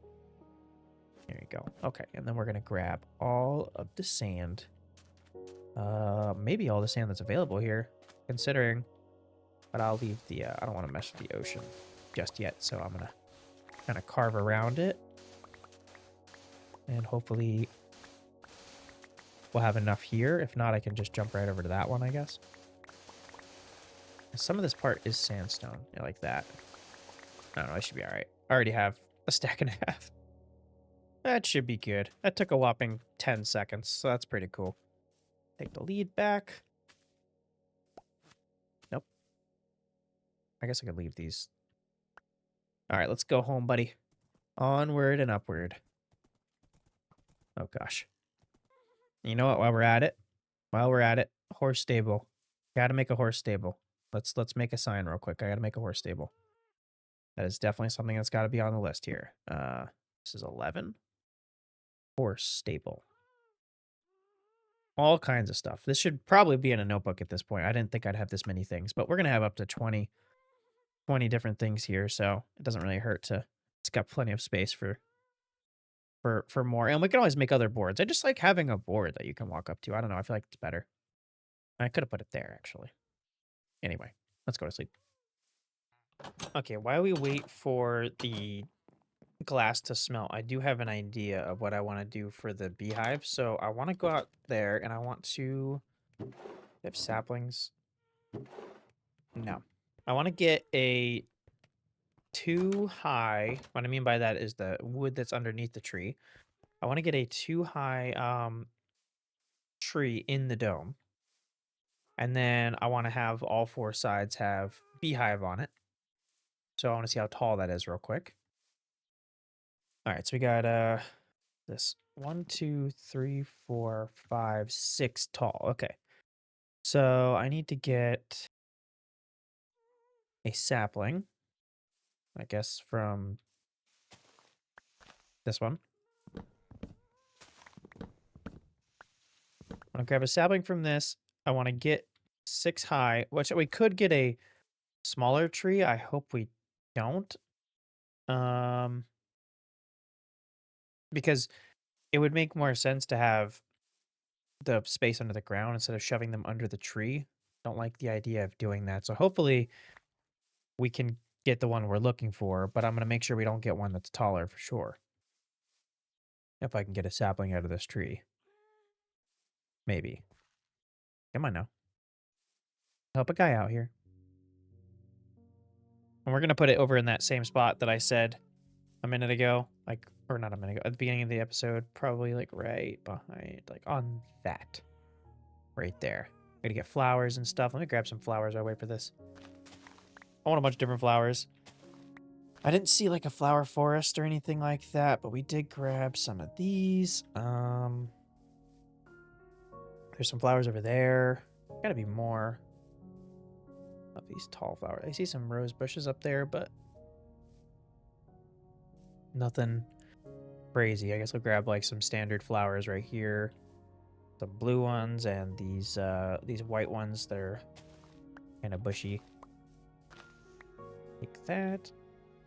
Speaker 1: There you go. Okay, and then we're going to grab all of the sand. Maybe all the sand that's available here, considering. But I'll leave the, I don't want to mess with the ocean just yet, so I'm going to kind of carve around it. And hopefully we'll have enough here. If not, I can just jump right over to that one, I guess. Some of this part is sandstone, like that. I don't know, I should be all right. I already have a stack and a half. That should be good. That took a whopping 10 seconds, so that's pretty cool. Take the lead back. Nope. I guess I could leave these. All right, let's go home, buddy. Onward and upward. Oh, gosh. You know what? While we're at it, horse stable. Gotta make a horse stable. Let's make a sign real quick. I gotta make a horse stable. That is definitely something that's got to be on the list here. This is 11. Horse stable. All kinds of stuff. This should probably be in a notebook at this point. I didn't think I'd have this many things, but we're going to have up to 20 different things here, so it doesn't really hurt to... It's got plenty of space for more. And we can always make other boards. I just like having a board that you can walk up to. I don't know. I feel like it's better. I could have put it there, actually. Anyway, let's go to sleep. Okay, while we wait for the glass to smelt, I do have an idea of what I want to do for the beehive. So I want to go out there and I want to... Have saplings? No. I want to get a 2 high... What I mean by that is the wood that's underneath the tree. I want to get a 2 high tree in the dome. And then I want to have all 4 sides have beehive on it. So I want to see how tall that is real quick. All right, so we got this 1, 2, 3, 4, 5, 6 tall. Okay. So I need to get a sapling, I guess, from this one. I want to grab a sapling from this. I want to get 6 high, which we could get a smaller tree. I hope we don't. Because it would make more sense to have the space under the ground instead of shoving them under the tree. Don't like the idea of doing that. So hopefully we can get the one we're looking for, but I'm going to make sure we don't get one that's taller for sure. If I can get a sapling out of this tree. Maybe. Come on now. Help a guy out here. And we're going to put it over in that same spot that I said a minute ago. Like, or not a minute ago, at the beginning of the episode. Probably like right behind, like on that. Right there. Gotta get flowers and stuff. Let me grab some flowers while I wait for this. I want a bunch of different flowers. I didn't see like a flower forest or anything like that, but we did grab some of these. There's some flowers over there. Gotta be more of these tall flowers. I see some rose bushes up there, but nothing crazy. I guess I'll grab like some standard flowers right here. Some blue ones and these white ones that are kind of bushy. Like that.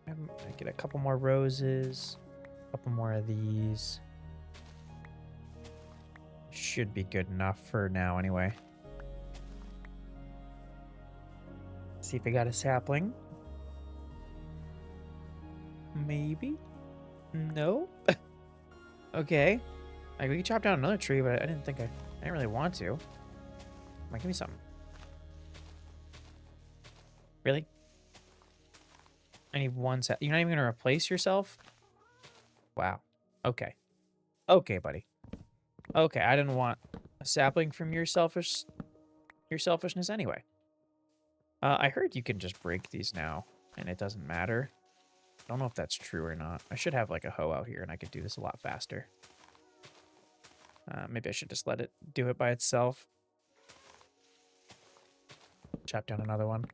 Speaker 1: I get a couple more roses. A couple more of these. Should be good enough for now anyway. See if I got a sapling. Maybe? No? Okay. Like, we could chop down another tree, but I didn't really want to. Like, give me something. Really? I need one set. You're not even gonna replace yourself? Wow. Okay. Okay, buddy. Okay, I didn't want a sapling from your selfishness anyway. I heard you can just break these now, and it doesn't matter. I don't know if that's true or not. I should have like a hoe out here, and I could do this a lot faster. Maybe I should just let it do it by itself. Chop down another one.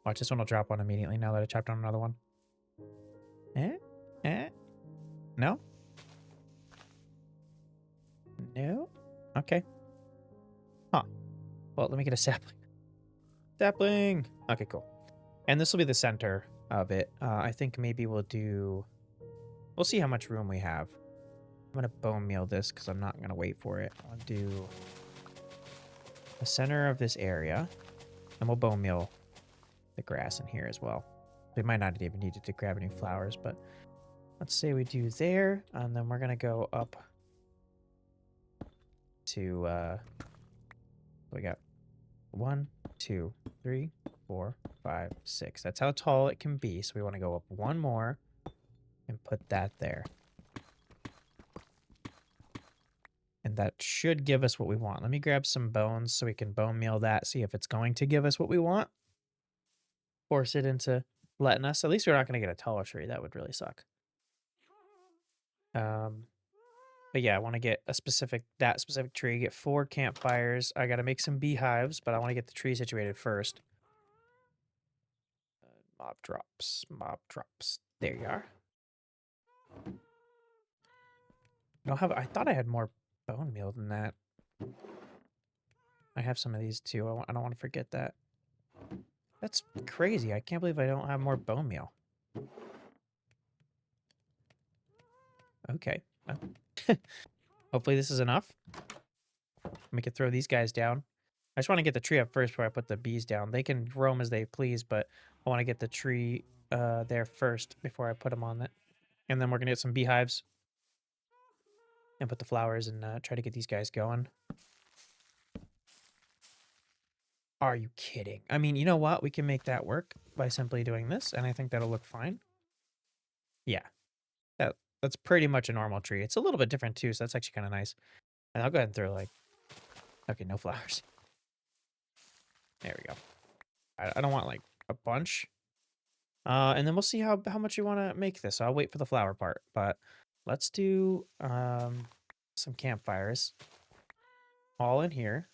Speaker 1: Watch, this one will drop one immediately now that I chopped down another one. No? No? Okay. Huh. Well, let me get a sapling. Sapling! Okay, cool. And this will be the center of it. I think maybe we'll see how much room we have. I'm gonna bone meal this because I'm not gonna wait for it. I'll do the center of this area, and we'll bone meal the grass in here as well. We might not even need to grab any flowers, but let's say we do there, and then we're gonna go up to we got 1, 2, 3, 4, 5, 6. That's how tall it can be. So we want to go up one more and put that there. And that should give us what we want. Let me grab some bones so we can bone meal that, see if it's going to give us what we want. Force it into letting us. At least we're not going to get a taller tree. That would really suck. But yeah, I want to get that specific tree, get 4 campfires. I got to make some beehives, but I want to get the tree situated first. Mob drops. There you are. I thought I had more bone meal than that. I have some of these too. I don't want to forget that. That's crazy. I can't believe I don't have more bone meal. Okay. Hopefully this is enough. We can throw these guys down. I just want to get the tree up first before I put the bees down. They can roam as they please, but I want to get the tree there first before I put them on it. And then we're going to get some beehives and put the flowers and try to get these guys going. Are you kidding? I mean, you know what? We can make that work by simply doing this, and I think that'll look fine. Yeah. That's pretty much a normal tree. It's a little bit different too, so that's actually kind of nice. And I'll go ahead and throw like... Okay, no flowers. There we go. I don't want like a bunch. And then we'll see how much you want to make this. I'll wait for the flower part, but let's do some campfires all in here.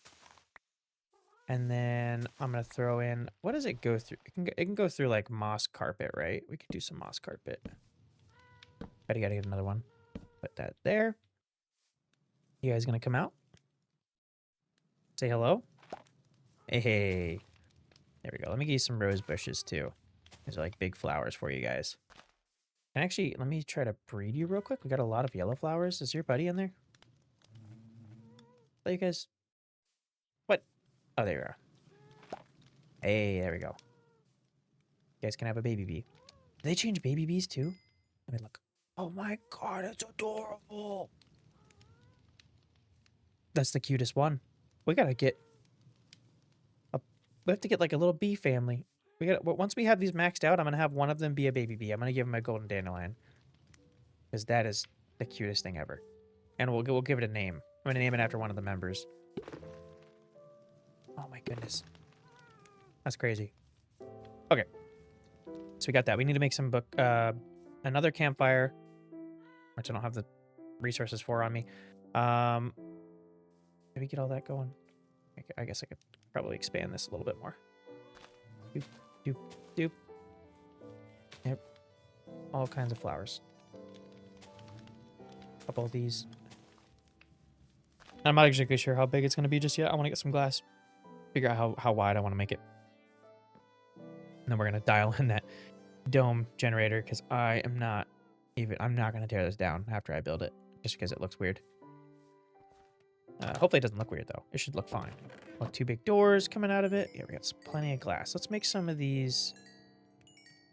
Speaker 1: And then I'm going to throw in, what does it go through? It can go through like moss carpet, right? We could do some moss carpet. But I got to get another one. Put that there. You guys going to come out? Say hello? Hey. There we go. Let me give you some rose bushes too. These are like big flowers for you guys. And actually, let me try to breed you real quick. We got a lot of yellow flowers. Is your buddy in there? Let you guys... What? Oh, there you are. Hey, there we go. You guys can have a baby bee. Do they change baby bees too? Let me look. Oh my god, it's adorable. That's the cutest one. We gotta get we have to get like a little bee family. We got once we have these maxed out, I'm gonna have one of them be a baby bee. I'm gonna give him a golden dandelion because that is the cutest thing ever. And we'll give it a name. I'm gonna name it after one of the members. Oh my goodness, that's crazy. Okay, so we got that. We need to make some another campfire, which I don't have the resources for on me. Did we get all that going? I guess I could probably expand this a little bit more. Doop, doop, doop. Yep. All kinds of flowers. Couple of these. I'm not exactly sure how big it's going to be just yet. I want to get some glass. Figure out how wide I want to make it. And then we're going to dial in that dome generator because I'm not going to tear this down after I build it just because it looks weird. Hopefully it doesn't look weird though. It should look fine. We'll have 2 big doors coming out of it. Yeah, we got plenty of glass. Let's make some of these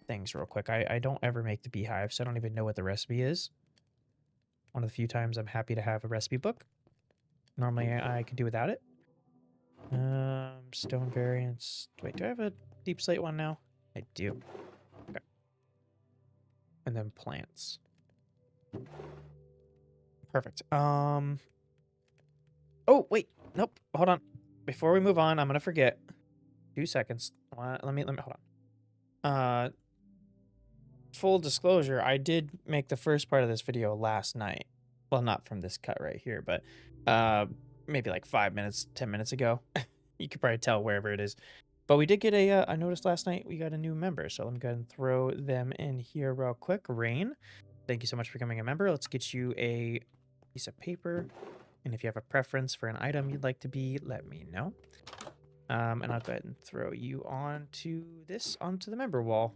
Speaker 1: things real quick. I don't ever make the beehive, so I don't even know what the recipe is. One of the few times I'm happy to have a recipe book. Normally I could do without it. Stone variants. Wait, do I have a deep slate one now? I do. Okay. And then plants. Perfect. Oh, wait. Nope. Hold on. Before we move on, I'm gonna forget. 2 seconds. Let me hold on. Full disclosure, I did make the first part of this video last night. Well, not from this cut right here, but maybe like 5 minutes, 10 minutes ago. You could probably tell wherever it is. But we did get I noticed last night we got a new member. So let me go ahead and throw them in here real quick. Rain, thank you so much for becoming a member. Let's get you a piece of paper. And if you have a preference for an item you'd like to be, let me know. And I'll go ahead and throw you onto the member wall.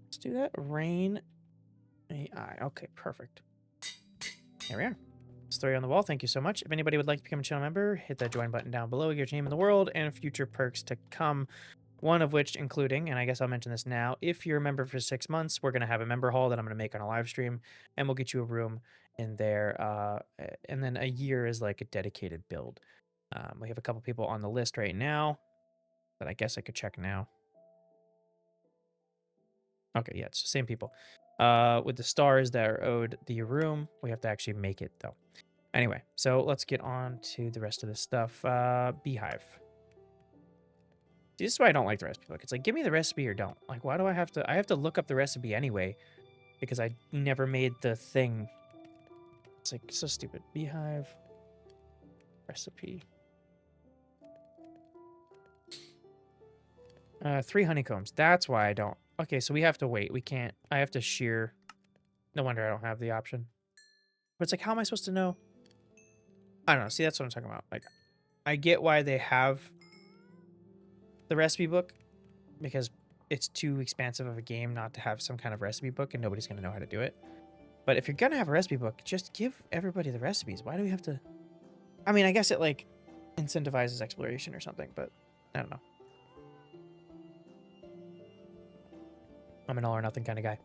Speaker 1: Let's do that. Rain AI. Okay, perfect. There we are. Let's throw you on the wall. Thank you so much. If anybody would like to become a channel member, hit that join button down below. Your name in the world and future perks to come. One of which including, and I guess I'll mention this now, if you're a member for 6 months, we're going to have a member hall that I'm going to make on a live stream, and we'll get you a room in there. And then a year is like a dedicated build. We have a couple people on the list right now that I guess I could check now. Okay, yeah, it's the same people. With the stars that are owed the room, we have to actually make it though. Anyway, so let's get on to the rest of this stuff. Beehive. See, this is why I don't like the recipe book. It's like, give me the recipe or don't. Like, why do I have to look up the recipe anyway because I never made the thing. It's like so stupid. Beehive recipe. 3 honeycombs. That's why I don't. Okay, so we have to wait. We can't. I have to shear. No wonder I don't have the option. But it's like, how am I supposed to know? I don't know. See, that's what I'm talking about. Like, I get why they have the recipe book because it's too expansive of a game not to have some kind of recipe book and nobody's going to know how to do it. But if you're going to have a recipe book, just give everybody the recipes. Why do we have to? I mean, I guess it like incentivizes exploration or something, but I don't know. I'm an all or nothing kind of guy.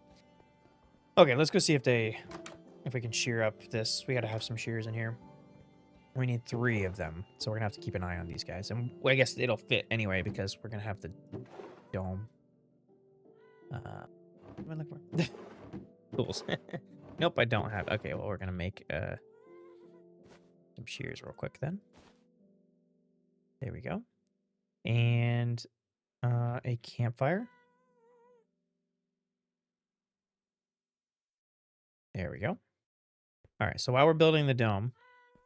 Speaker 1: Okay, let's go see if we can shear up this. We got to have some shears in here. We need 3 of them, so we're gonna have to keep an eye on these guys. And well, I guess it'll fit anyway because we're gonna have the dome. What am I looking for? Tools. Nope, I don't have. Okay, well we're gonna make some shears real quick then. There we go. And a campfire. There we go. All right, so while we're building the dome,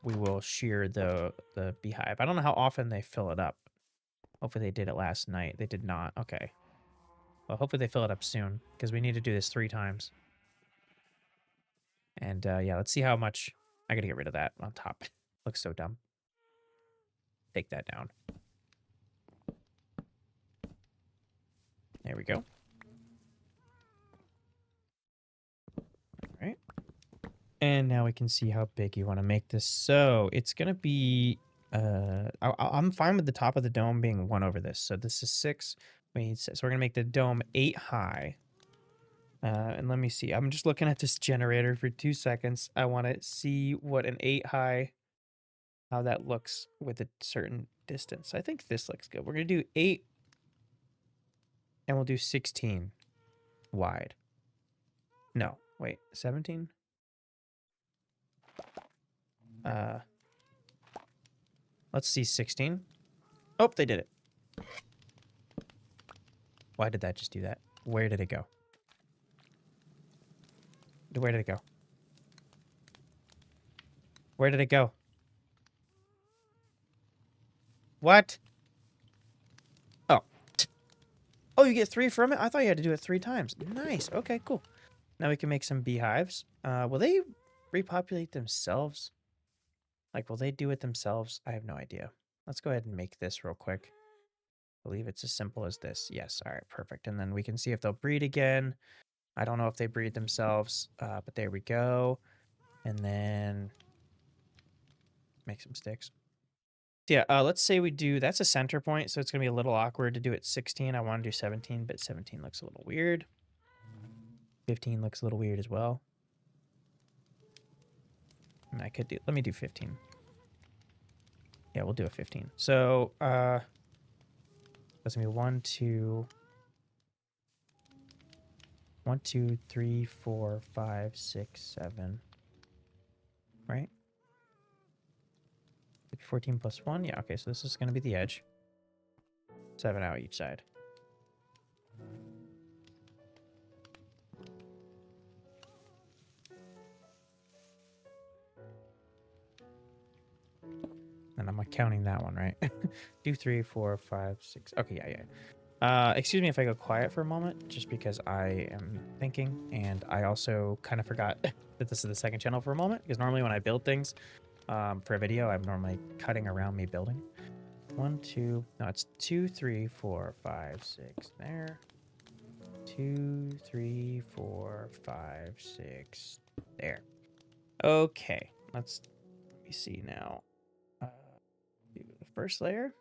Speaker 1: we will shear the beehive. I don't know how often they fill it up. Hopefully they did it last night. They did not. Okay. Well, hopefully they fill it up soon because we need to do this 3 times. And yeah, let's see how much. I got to get rid of that on top. Looks so dumb. Take that down. There we go. All right. And now we can see how big you want to make this. So it's going to be, I'm fine with the top of the dome being 1 over this. So this is 6. We need 6. So we're going to make the dome 8 high. And let me see. I'm just looking at this generator for 2 seconds. I want to see what an 8 high how that looks with a certain distance. I think this looks good. We're going to do 8 and we'll do 16 wide. No, wait, 17? Let's see 16. Oh, they did it. Why did that just do that? Where did it go? Where did it go? Where did it go? What? Oh. Oh, you get 3 from it? I thought you had to do it 3 times. Nice. Okay, cool. Now we can make some beehives. Will they repopulate themselves? Like, will they do it themselves? I have no idea. Let's go ahead and make this real quick. I believe it's as simple as this. Yes. All right, perfect. And then we can see if they'll breed again. I don't know if they breed themselves, but there we go. And then make some sticks. Yeah, let's say we do, that's a center point, so it's going to be a little awkward to do it 16. I want to do 17, but 17 looks a little weird. 15 looks a little weird as well. And I could do, let me do 15. Yeah, we'll do a 15. So, that's going to be 1, 2, 3, 4, 5, 6, 7. Right? 14 plus 1. Yeah, okay, so this is going to be the edge. 7 out each side. And I'm counting that one, right? 2, 3, 4, 5, 6. Okay, yeah. Excuse me if I go quiet for a moment, just because I am thinking, and I also kind of forgot that this is the second channel for a moment, because normally when I build things for a video, I'm normally cutting around me building. 1, 2, no, it's 2, 3, 4, 5, 6, there. 2, 3, 4, 5, 6, there. Okay, let me see now. Do the first layer.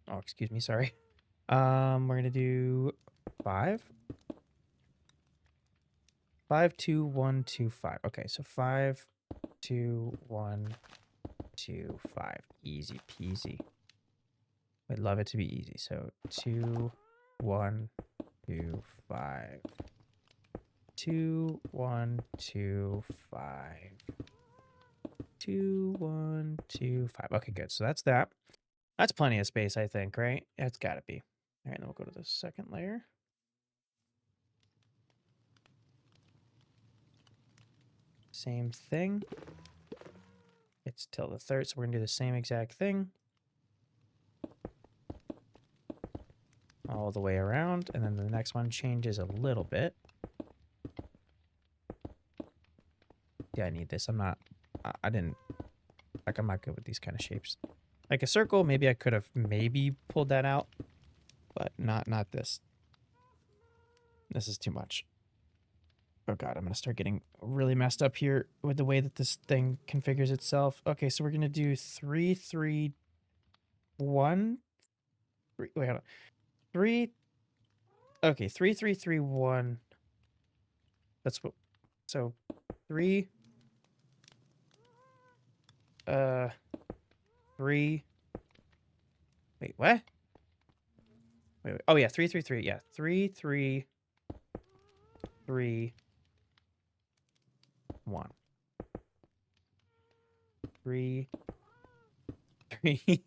Speaker 1: Oh, excuse me, sorry. We're gonna do 5. 5, 2, 1, 2, 5. Okay, so 5, 2, 1, 2, 5. Easy peasy. I'd love it to be easy. So 2, 1, 2, 5. 2, 1, 2, 5. 2, 1, 2, 5. Okay, good. So that's that. That's plenty of space, I think, right? It's gotta be. All right, then we'll go to the second layer. Same thing. It's till the third, so we're gonna do the same exact thing. All the way around, and then the next one changes a little bit. Yeah, I need this. I'm not good with these kind of shapes. Like a circle, maybe I could have maybe pulled that out, but not this. This is too much. Oh god, I'm gonna start getting really messed up here with the way that this thing configures itself. Okay, so we're gonna do 3, 3, 1. Wait, hold on. 3. Okay, 3, 3, 3, 1. That's what. So 3. 3. Wait, what? Wait. Oh yeah, 3, 3, 3. Yeah, 3, 3, 3, 1. 3, 3,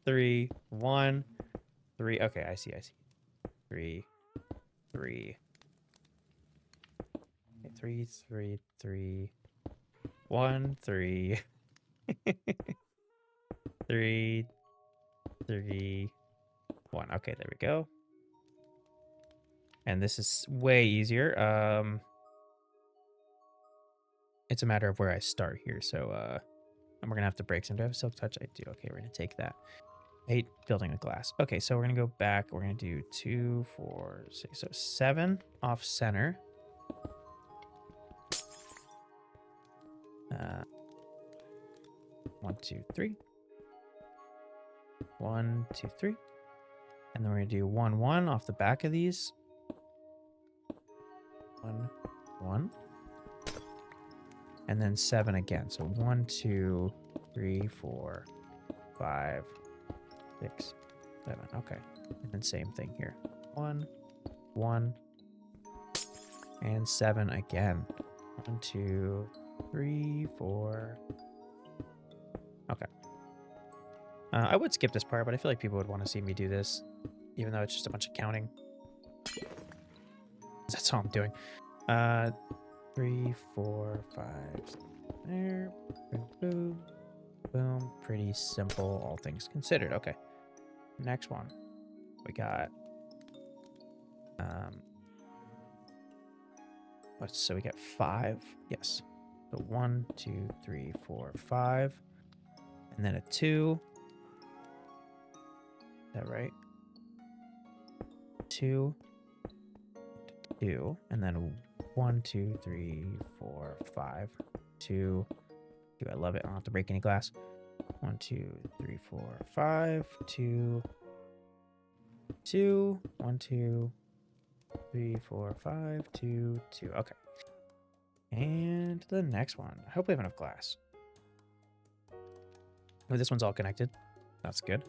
Speaker 1: 3, 1, 3. Okay, I see. 3, 3. 3, 3, 3, 1, 3. 3, 3, 1. Okay, there we go. And this is way easier. It's a matter of where I start here. So, and we're gonna have to break some. Do I have silk touch? I do. Okay, we're gonna take that. I hate building with glass. Okay, so we're gonna go back. We're gonna do 2, 4, 6, so 7 off center. 1, 2, 3. 1, 2, 3. And then we're gonna do 1, 1 off the back of these. 1, 1. and then 7 again. So 1, 2, 3, 4, 5, 6, 7. Okay. And then same thing here. 1, 1, and 7 again. 1, 2, 3, 4. Okay. I would skip this part, but I feel like people would want to see me do this, even though it's just a bunch of counting. That's all I'm doing. 3, 4, 5. There. Boom, boom, boom. Pretty simple, all things considered. Okay. Next one. We got so we got 5. Yes. So 1, 2, 3, 4, 5. And then a 2. Is that right? 2. 2. And then 1, 2, 3, 4, 5. 2. 2. I love it. I don't have to break any glass. 1, 2, 3, 4, 5. 2. 2. 1, 2, 3, 4, 5. 2, 2. Okay. And the next one. I hope we have enough glass. Oh, this one's all connected. That's good.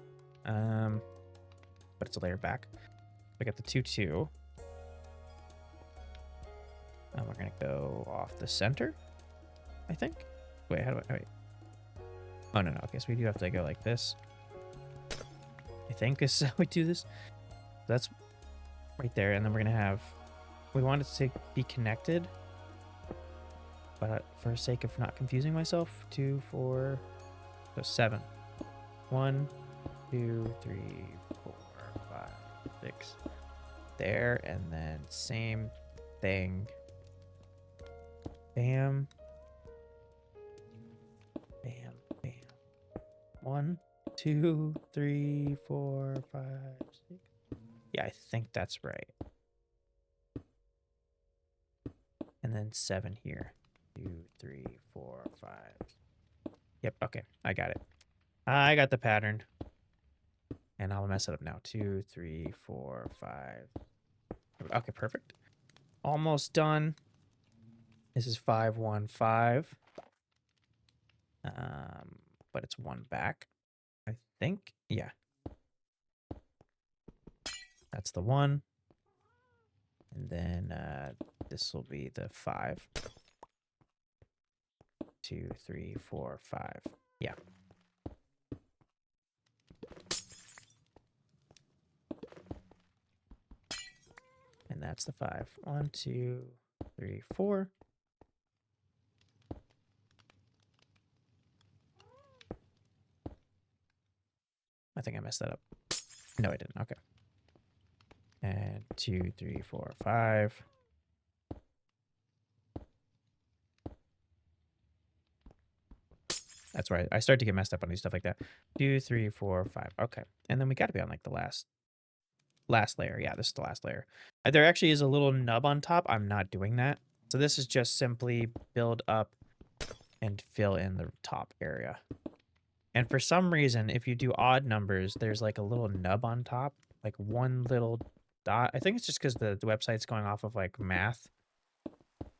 Speaker 1: But it's a layer back. I got the 2, 2. And we're gonna go off the center, I think. Wait, how do I? Wait. Oh no. Okay, so we do have to go like this. I think is how we do this. That's right there, and then we're gonna have. We want it to be connected, but for the sake of not confusing myself, 2, 4, so 7. 1, 2, 3, 4, 5, 6. There, and then same thing. Bam. Bam. Bam. 1, 2, 3, 4, 5, 6. Yeah, I think that's right. And then 7 here. 2, 3, 4, 5. Yep, okay. I got it. I got the pattern. And I'll mess it up now. 2, 3, 4, 5. Okay, perfect. Almost done. This is 5, 1, 5. But it's 1 back, I think. Yeah. That's the 1. And then this will be the 5. 2, 3, 4, 5. Yeah. And that's the 5. 1, 2, 3, 4. I think I messed that up. No, I didn't. Okay. And 2, 3, 4, 5. That's right. I start to get messed up on these stuff like that. 2, 3, 4, 5. Okay. And then we got to be on like the last layer. Yeah, this is the last layer. There actually is a little nub on top. I'm not doing that. So this is just simply build up and fill in the top area. And for some reason, if you do odd numbers, there's like a little nub on top, like one little dot. I think it's just because the website's going off of like math.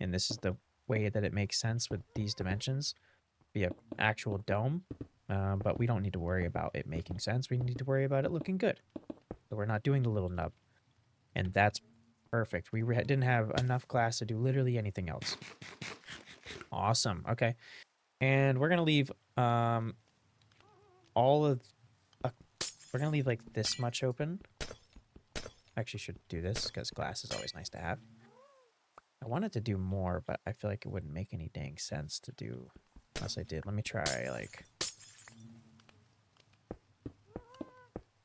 Speaker 1: And this is the way that it makes sense with these dimensions. Be an actual dome. But we don't need to worry about it making sense. We need to worry about it looking good. So we're not doing the little nub. And that's perfect. We didn't have enough glass to do literally anything else. Awesome. Okay. And we're going to leave we're going to leave like this much open. I actually should do this because glass is always nice to have. I wanted to do more, but I feel like it wouldn't make any dang sense to do unless I did. Let me try like... Does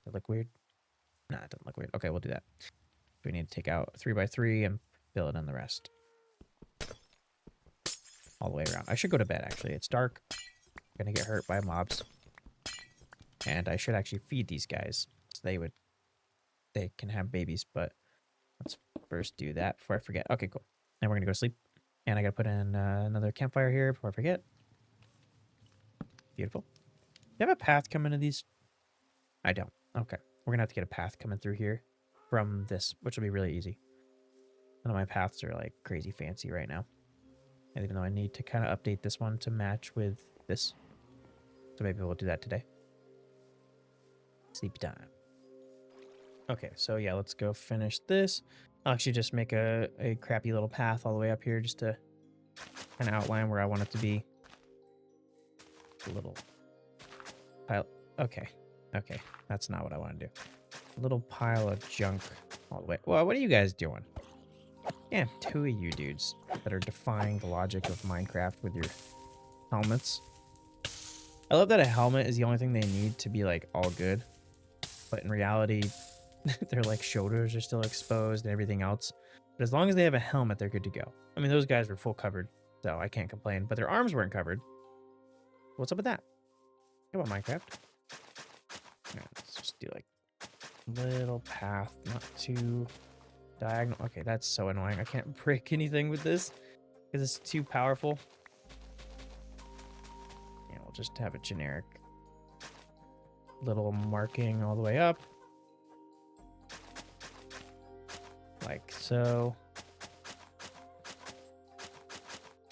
Speaker 1: it look weird? Nah, it doesn't look weird. Okay, we'll do that. We need to take out 3 by 3 and fill it in the rest. All the way around. I should go to bed, actually. It's dark. I'm gonna get hurt by mobs. And I should actually feed these guys. So they can have babies, but let's first do that before I forget. Okay, cool. Now we're gonna go to sleep. And I gotta put in another campfire here before I forget. Beautiful. Do you have a path coming to these? I don't. Okay. We're gonna have to get a path coming through here from this, which will be really easy. None of my paths are like crazy fancy right now. And even though I need to kind of update this one to match with this. So maybe we'll do that today. Sleep time. Okay, so yeah, let's go finish this. I'll actually just make a crappy little path all the way up here just to kind of outline where I want it to be. A little pile. Okay, okay, that's not what I want to do. A little pile of junk all the way. Well, what are you guys doing? Yeah, two of you dudes that are defying the logic of Minecraft with your helmets. I love that a helmet is the only thing they need to be like all good. But in reality, their like shoulders are still exposed and everything else. But as long as they have a helmet, they're good to go. I mean, those guys were full covered, so I can't complain. But their arms weren't covered. What's up with that? Come on, Minecraft. Right, let's just do like little path, not too diagonal. Okay, that's so annoying. I can't break anything with this because it's too powerful. Yeah, we'll just have a generic little marking all the way up. Like so.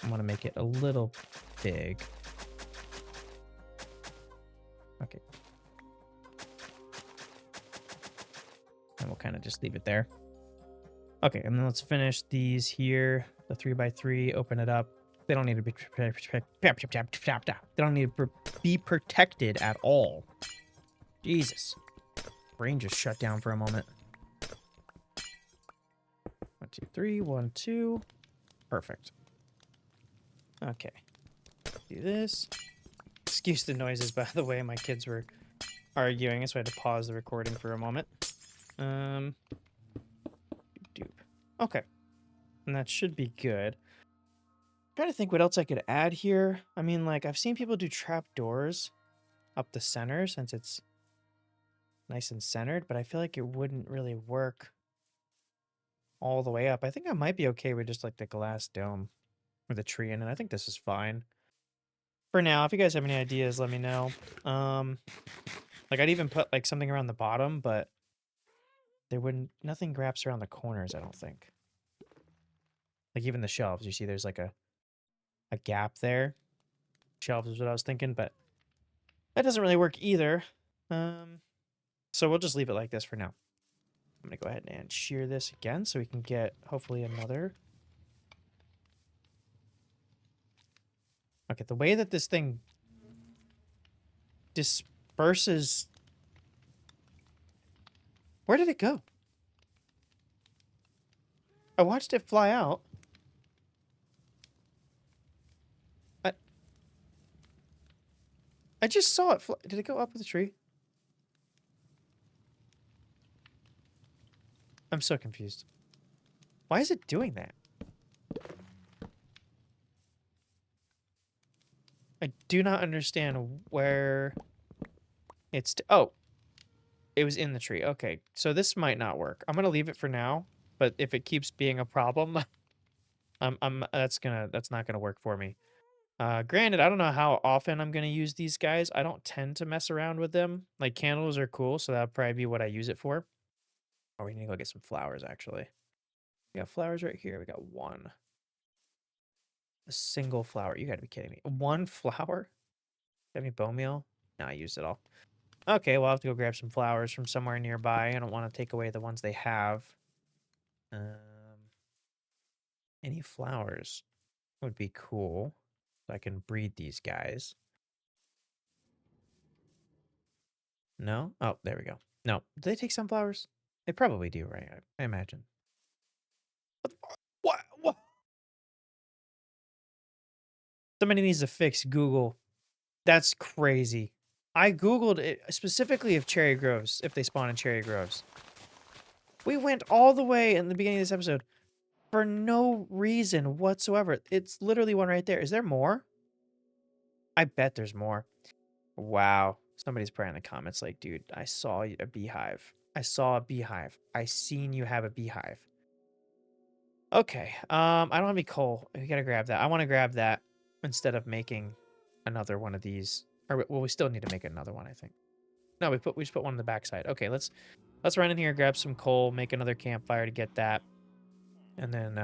Speaker 1: I'm gonna make it a little big. Okay. And we'll kind of just leave it there. Okay, and then let's finish these here. The 3x3, open it up. They don't need to be they don't need to be protected at all. Jesus. Brain just shut down for a moment. 1, 2, 3, 1, 2. Perfect. Okay. Do this. Excuse the noises, by the way. My kids were arguing, so I had to pause the recording for a moment. Okay. And that should be good. I'm trying to think what else I could add here. I mean, like, I've seen people do trap doors up the center since it's nice and centered, but I feel like it wouldn't really work all the way up. I think I might be okay with just like the glass dome with a tree in it. I think this is fine for now. If you guys have any ideas, let me know. Like I'd even put like something around the bottom, but there wouldn't, nothing wraps around the corners, I don't think. Like even the shelves, you see there's like a gap there. Shelves is what I was thinking, but that doesn't really work either. So we'll just leave it like this for now. I'm gonna go ahead and shear this again so we can get hopefully another. Okay, the way that this thing disperses. Where did it go? I watched it fly out. I just saw it fly. Did it go up with the tree? I'm so confused. Why is it doing that? I do not understand where it's... Oh, it was in the tree. Okay, so this might not work. I'm gonna leave it for now, but if it keeps being a problem, that's not gonna work for me. Granted, I don't know how often I'm gonna use these guys. I don't tend to mess around with them. Like candles are cool, so that'll probably be what I use it for. Oh, we need to go get some flowers, actually. We got flowers right here. We got one. A single flower. You gotta be kidding me. One flower? Have any bone meal? No, I used it all. Okay, well, I'll have to go grab some flowers from somewhere nearby. I don't want to take away the ones they have. Any flowers would be cool. So I can breed these guys. No? Oh, there we go. No. Do they take sunflowers? They probably do, right? I imagine. What? What? Somebody needs to fix Google. That's crazy. I Googled it specifically if cherry groves, if they spawn in cherry groves. We went all the way in the beginning of this episode for no reason whatsoever. It's literally one right there. Is there more? I bet there's more. Wow. Somebody's probably in the comments like, dude, I saw a beehive. I saw a beehive. I seen you have a beehive. Okay. I don't have any coal. We gotta grab that. I want to grab that instead of making another one of these. Or well, we still need to make another one, I think. No, we just put one on the backside. Okay, let's run in here, grab some coal, make another campfire to get that. And then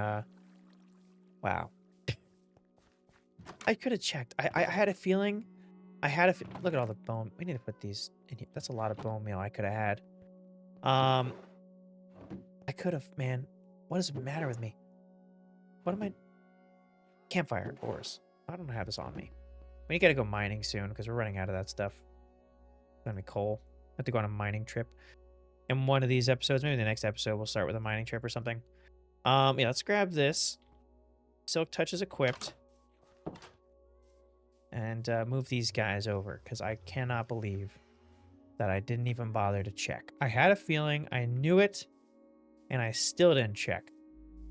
Speaker 1: wow. I could have checked. I had a feeling. I had a look at all the bone. We need to put these in here. That's a lot of bone meal I could have had. Um, I could have, man. What does it matter with me? What am I? Campfire ores. I don't have this on me. We gotta go mining soon because we're running out of that stuff. It's gonna be coal. I have to go on a mining trip. In one of these episodes, maybe the next episode, we'll start with a mining trip or something. Yeah, let's grab this. Silk Touch is equipped. And move these guys over because I cannot believe that I didn't even bother to check. I had a feeling, I knew it, and I still didn't check.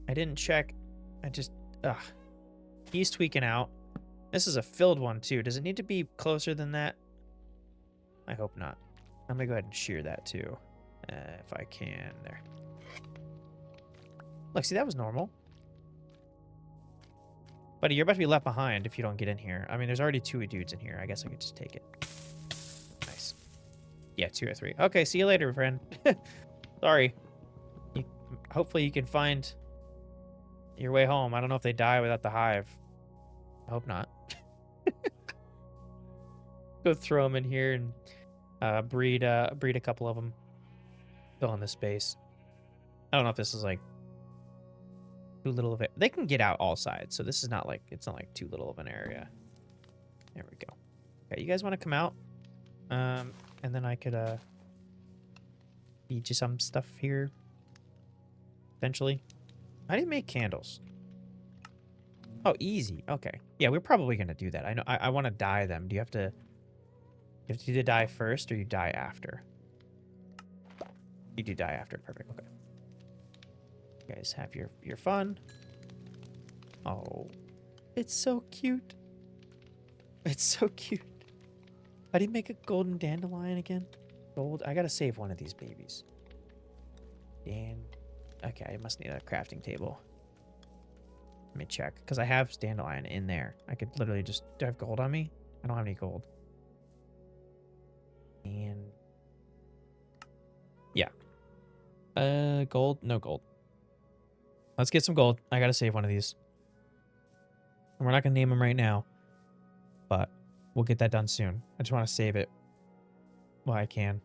Speaker 1: I didn't check. I just, ugh. He's tweaking out. This is a filled one too. Does it need to be closer than that? I hope not. I'm gonna go ahead and shear that too, if I can. There. Look, see, that was normal. Buddy, you're about to be left behind if you don't get in here. I mean, there's already 2 dudes in here. I guess I could just take it. Nice. Yeah, 2 or 3. Okay, see you later, friend. Sorry. Hopefully you can find your way home. I don't know if they die without the hive. I hope not. Go throw them in here and breed a couple of them. Fill in the space. I don't know if this is like too little of it. They can get out all sides, so this is not like, it's not like too little of an area. There we go. Okay, you guys want to come out? And then I could feed you some stuff here. Eventually. How do you make candles? Oh, easy. Okay. Yeah, we're probably gonna do that. I know. I want to dye them. Do you have to? You have to either dye first or you dye after. You do dye after. Perfect. Okay. You guys have your fun. Oh, it's so cute. It's so cute. How do you make a golden dandelion again? Gold. I gotta save one of these babies. Okay, I must need a crafting table. Let me check, because I have dandelion in there. I could literally just... Do I have gold on me? I don't have any gold. And... Yeah. Gold? No gold. Let's get some gold. I gotta save one of these. And we're not gonna name them right now. But we'll get that done soon. I just want to save it while I can.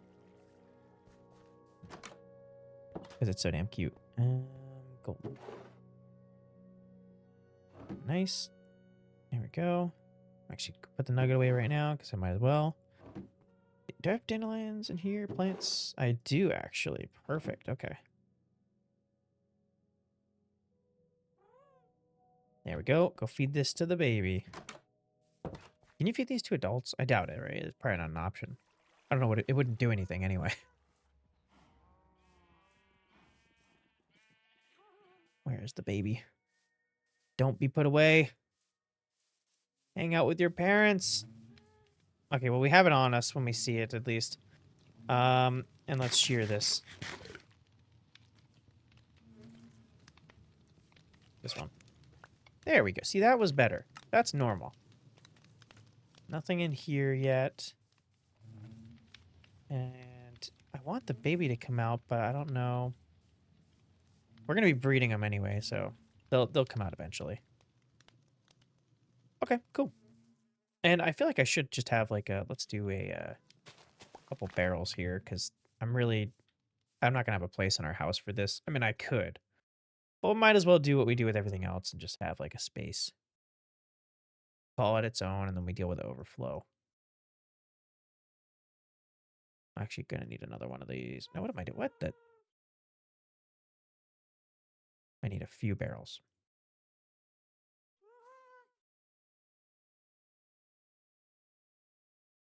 Speaker 1: Because it's so damn cute. Gold. Nice. There we go. Actually, put the nugget away right now because I might as well. Do I have dandelions in here? Plants? I do, actually. Perfect. Okay. There we go. Go feed this to the baby. Can you feed these to adults? I doubt it, right? It's probably not an option. I don't know what it wouldn't do anything anyway. Where's the baby? Don't be put away. Hang out with your parents. Okay, well, we have it on us when we see it, at least. And let's shear this. This one. There we go. See, that was better. That's normal. Nothing in here yet. And I want the baby to come out, but I don't know. We're going to be breeding them anyway, so they'll come out eventually. Okay, cool. And I feel like I should just have like a, let's do a couple barrels here, because I'm not going to have a place in our house for this. I mean, I could. But we might as well do what we do with everything else and just have like a space. Call it its own, and then we deal with the overflow. I'm actually going to need another one of these. Now, what am I doing? What the? I need a few barrels.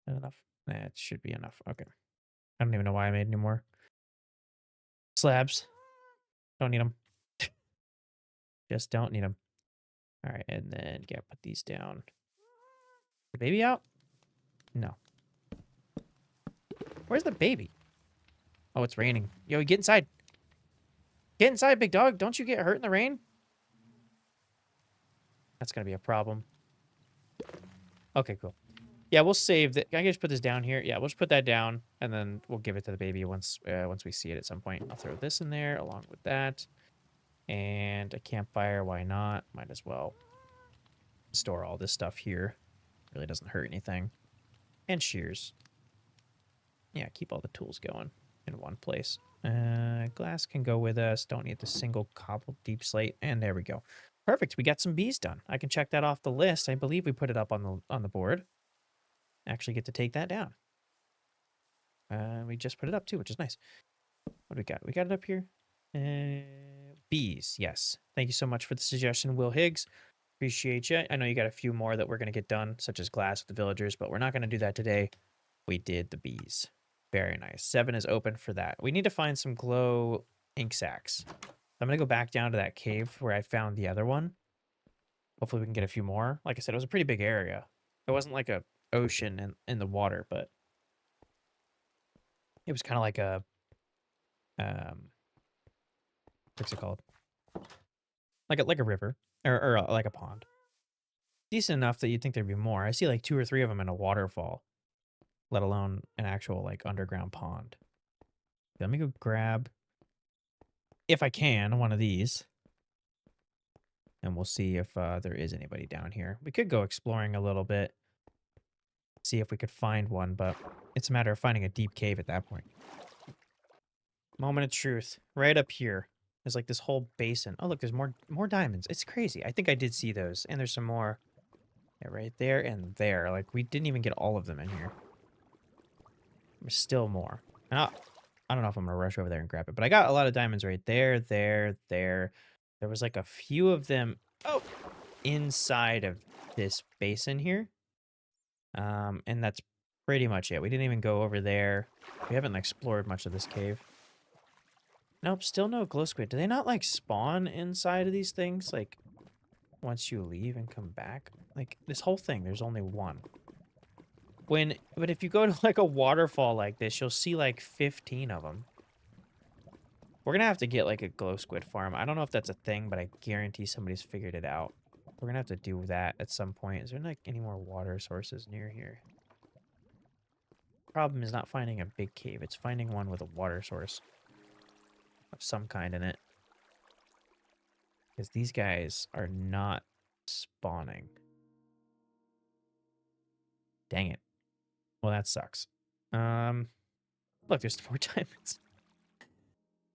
Speaker 1: Not enough? Nah, it should be enough. Okay. I don't even know why I made any more. Slabs. Don't need them. Just don't need them. All right, and then, yeah, put these down. The baby out? No. Where's the baby? Oh, it's raining. Yo, get inside. Get inside, big dog. Don't you get hurt in the rain? That's going to be a problem. Okay, cool. Yeah, we'll save that. Can I just put this down here? Yeah, we'll just put that down, and then we'll give it to the baby once we see it at some point. I'll throw this in there along with that. And a campfire, why not? Might as well. store all this stuff here. Really doesn't hurt anything. And shears. Yeah, keep all the tools going in one place. Glass can go with us. Don't need the single cobbled deep slate. And there we go. Perfect. We got some bees done. I can check that off the list. I believe we put it up on the board. Actually get to take that down. We just put it up too, which is nice. What do we got? We got it up here. Bees, yes. Thank you so much for the suggestion, Will Higgs. Appreciate you. I know you got a few more that we're going to get done, such as glass with the villagers, but we're not going to do that today. We did the bees. Very nice. 7 is open for that. We need to find some glow ink sacs. I'm going to go back down to that cave where I found the other one. Hopefully we can get a few more. Like I said, it was a pretty big area. It wasn't like a ocean in the water, but it was kind of like a what's it called? Like a river or like a pond. Decent enough that you'd think there'd be more. I see like 2 or 3 of them in a waterfall, let alone an actual like underground pond. Let me go grab, if I can, one of these. And we'll see if there is anybody down here. We could go exploring a little bit, see if we could find one, but it's a matter of finding a deep cave at that point. Moment of truth. Right up here. There's like this whole basin. Oh, look, there's more diamonds. It's crazy. I think I did see those. And there's some more. Yeah, right there and there. Like, we didn't even get all of them in here. There's still more. And I don't know if I'm going to rush over there and grab it. But I got a lot of diamonds right there, there, there. There was like a few of them inside of this basin here. And that's pretty much it. We didn't even go over there. We haven't explored much of this cave. Nope, still no glow squid. Do they not like spawn inside of these things? Like once you leave and come back? Like this whole thing, there's only one. But if you go to like a waterfall like this, you'll see like 15 of them. We're gonna have to get like a glow squid farm. I don't know if that's a thing, but I guarantee somebody's figured it out. We're gonna have to do that at some point. Is there like any more water sources near here? Problem is not finding a big cave. It's finding one with a water source of some kind in it. Because these guys are not spawning. Dang it. Well, that sucks. Look, there's more diamonds.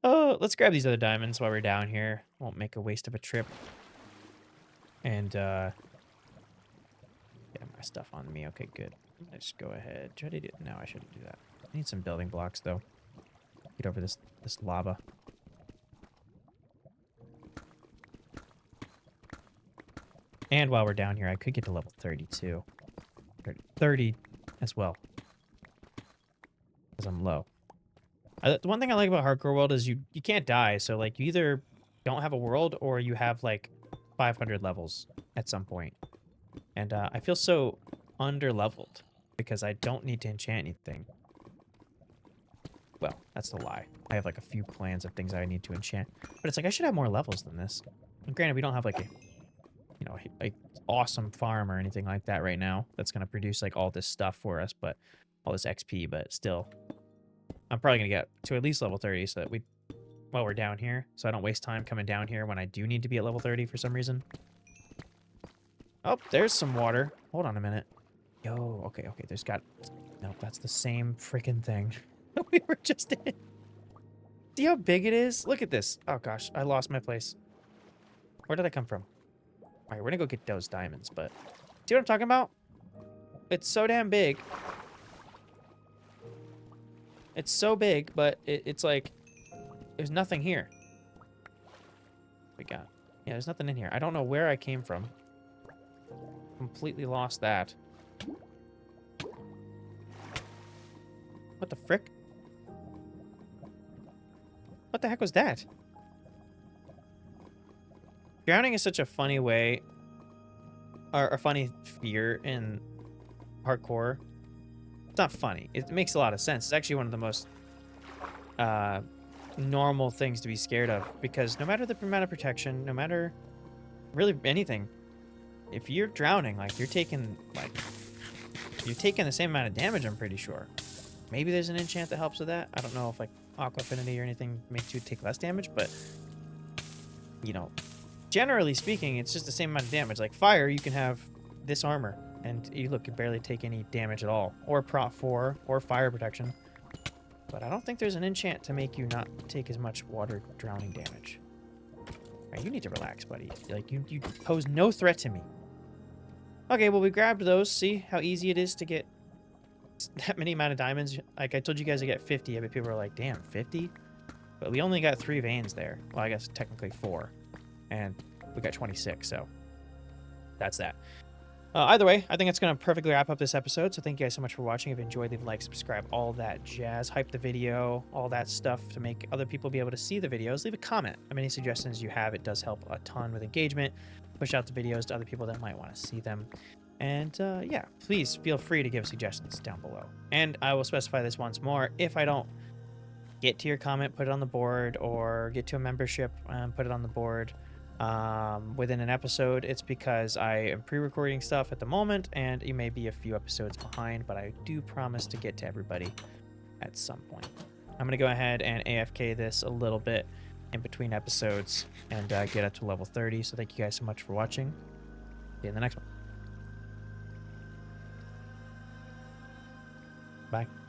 Speaker 1: Oh, let's grab these other diamonds while we're down here. Won't make a waste of a trip. And, get my stuff on me. Okay, good. Let's go ahead. Should I do? No, I shouldn't do that. I need some building blocks, though. Get over this lava. And while we're down here, I could get to level 32. 30 as well. Because I'm low. The one thing I like about Hardcore World is you can't die. So, like, you either don't have a world or you have, like, 500 levels at some point. And I feel so under-leveled because I don't need to enchant anything. Well, that's the lie. I have, like, a few plans of things I need to enchant. But it's like, I should have more levels than this. And granted, we don't have, like, a awesome farm or anything like that right now that's going to produce, like, all this stuff for us, but all this XP, but still. I'm probably going to get to at least level 30 so that while we're down here, so I don't waste time coming down here when I do need to be at level 30 for some reason. Oh, there's some water. Hold on a minute. Yo, okay, nope, that's the same freaking thing we were just in. See how big it is? Look at this. Oh gosh, I lost my place. Where did I come from? All right, we're gonna go get those diamonds, but see what I'm talking about? It's so damn big. It's so big, but it's like there's nothing here. Yeah, there's nothing in here. I don't know where I came from. Completely lost that. What the frick? What the heck was that? Drowning is such a funny way, or a funny fear in hardcore. It's not funny. It makes a lot of sense. It's actually one of the most normal things to be scared of, because no matter the amount of protection, no matter really anything, if you're drowning, like you're taking the same amount of damage, I'm pretty sure. Maybe there's an enchant that helps with that. I don't know if like Aqua Affinity or anything makes you take less damage, but you know, generally speaking, it's just the same amount of damage. Like fire, you can have this armor, and you look, you barely take any damage at all. Or Prot 4, or fire protection. But I don't think there's an enchant to make you not take as much water drowning damage. Right, you need to relax, buddy. Like, you pose no threat to me. Okay, well, we grabbed those. See how easy it is to get that many amount of diamonds? Like, I told you guys to get 50. I bet people are like, damn, 50? But we only got 3 veins there. Well, I guess technically 4. And we got 26, so that's that. Either way, I think it's going to perfectly wrap up this episode. So thank you guys so much for watching. If you enjoyed, leave a like, subscribe, all that jazz. Hype the video, all that stuff to make other people be able to see the videos. Leave a comment. I mean, any suggestions you have, it does help a ton with engagement. Push out the videos to other people that might want to see them. And yeah, please feel free to give suggestions down below. And I will specify this once more. If I don't get to your comment, put it on the board, or get to a membership and put it on the board within an episode, it's because I am pre-recording stuff at the moment and you may be a few episodes behind, but I do promise to get to everybody at some point. I'm gonna go ahead and AFK this a little bit in between episodes and get up to level 30. So thank you guys so much for watching. See you in the next one. Bye.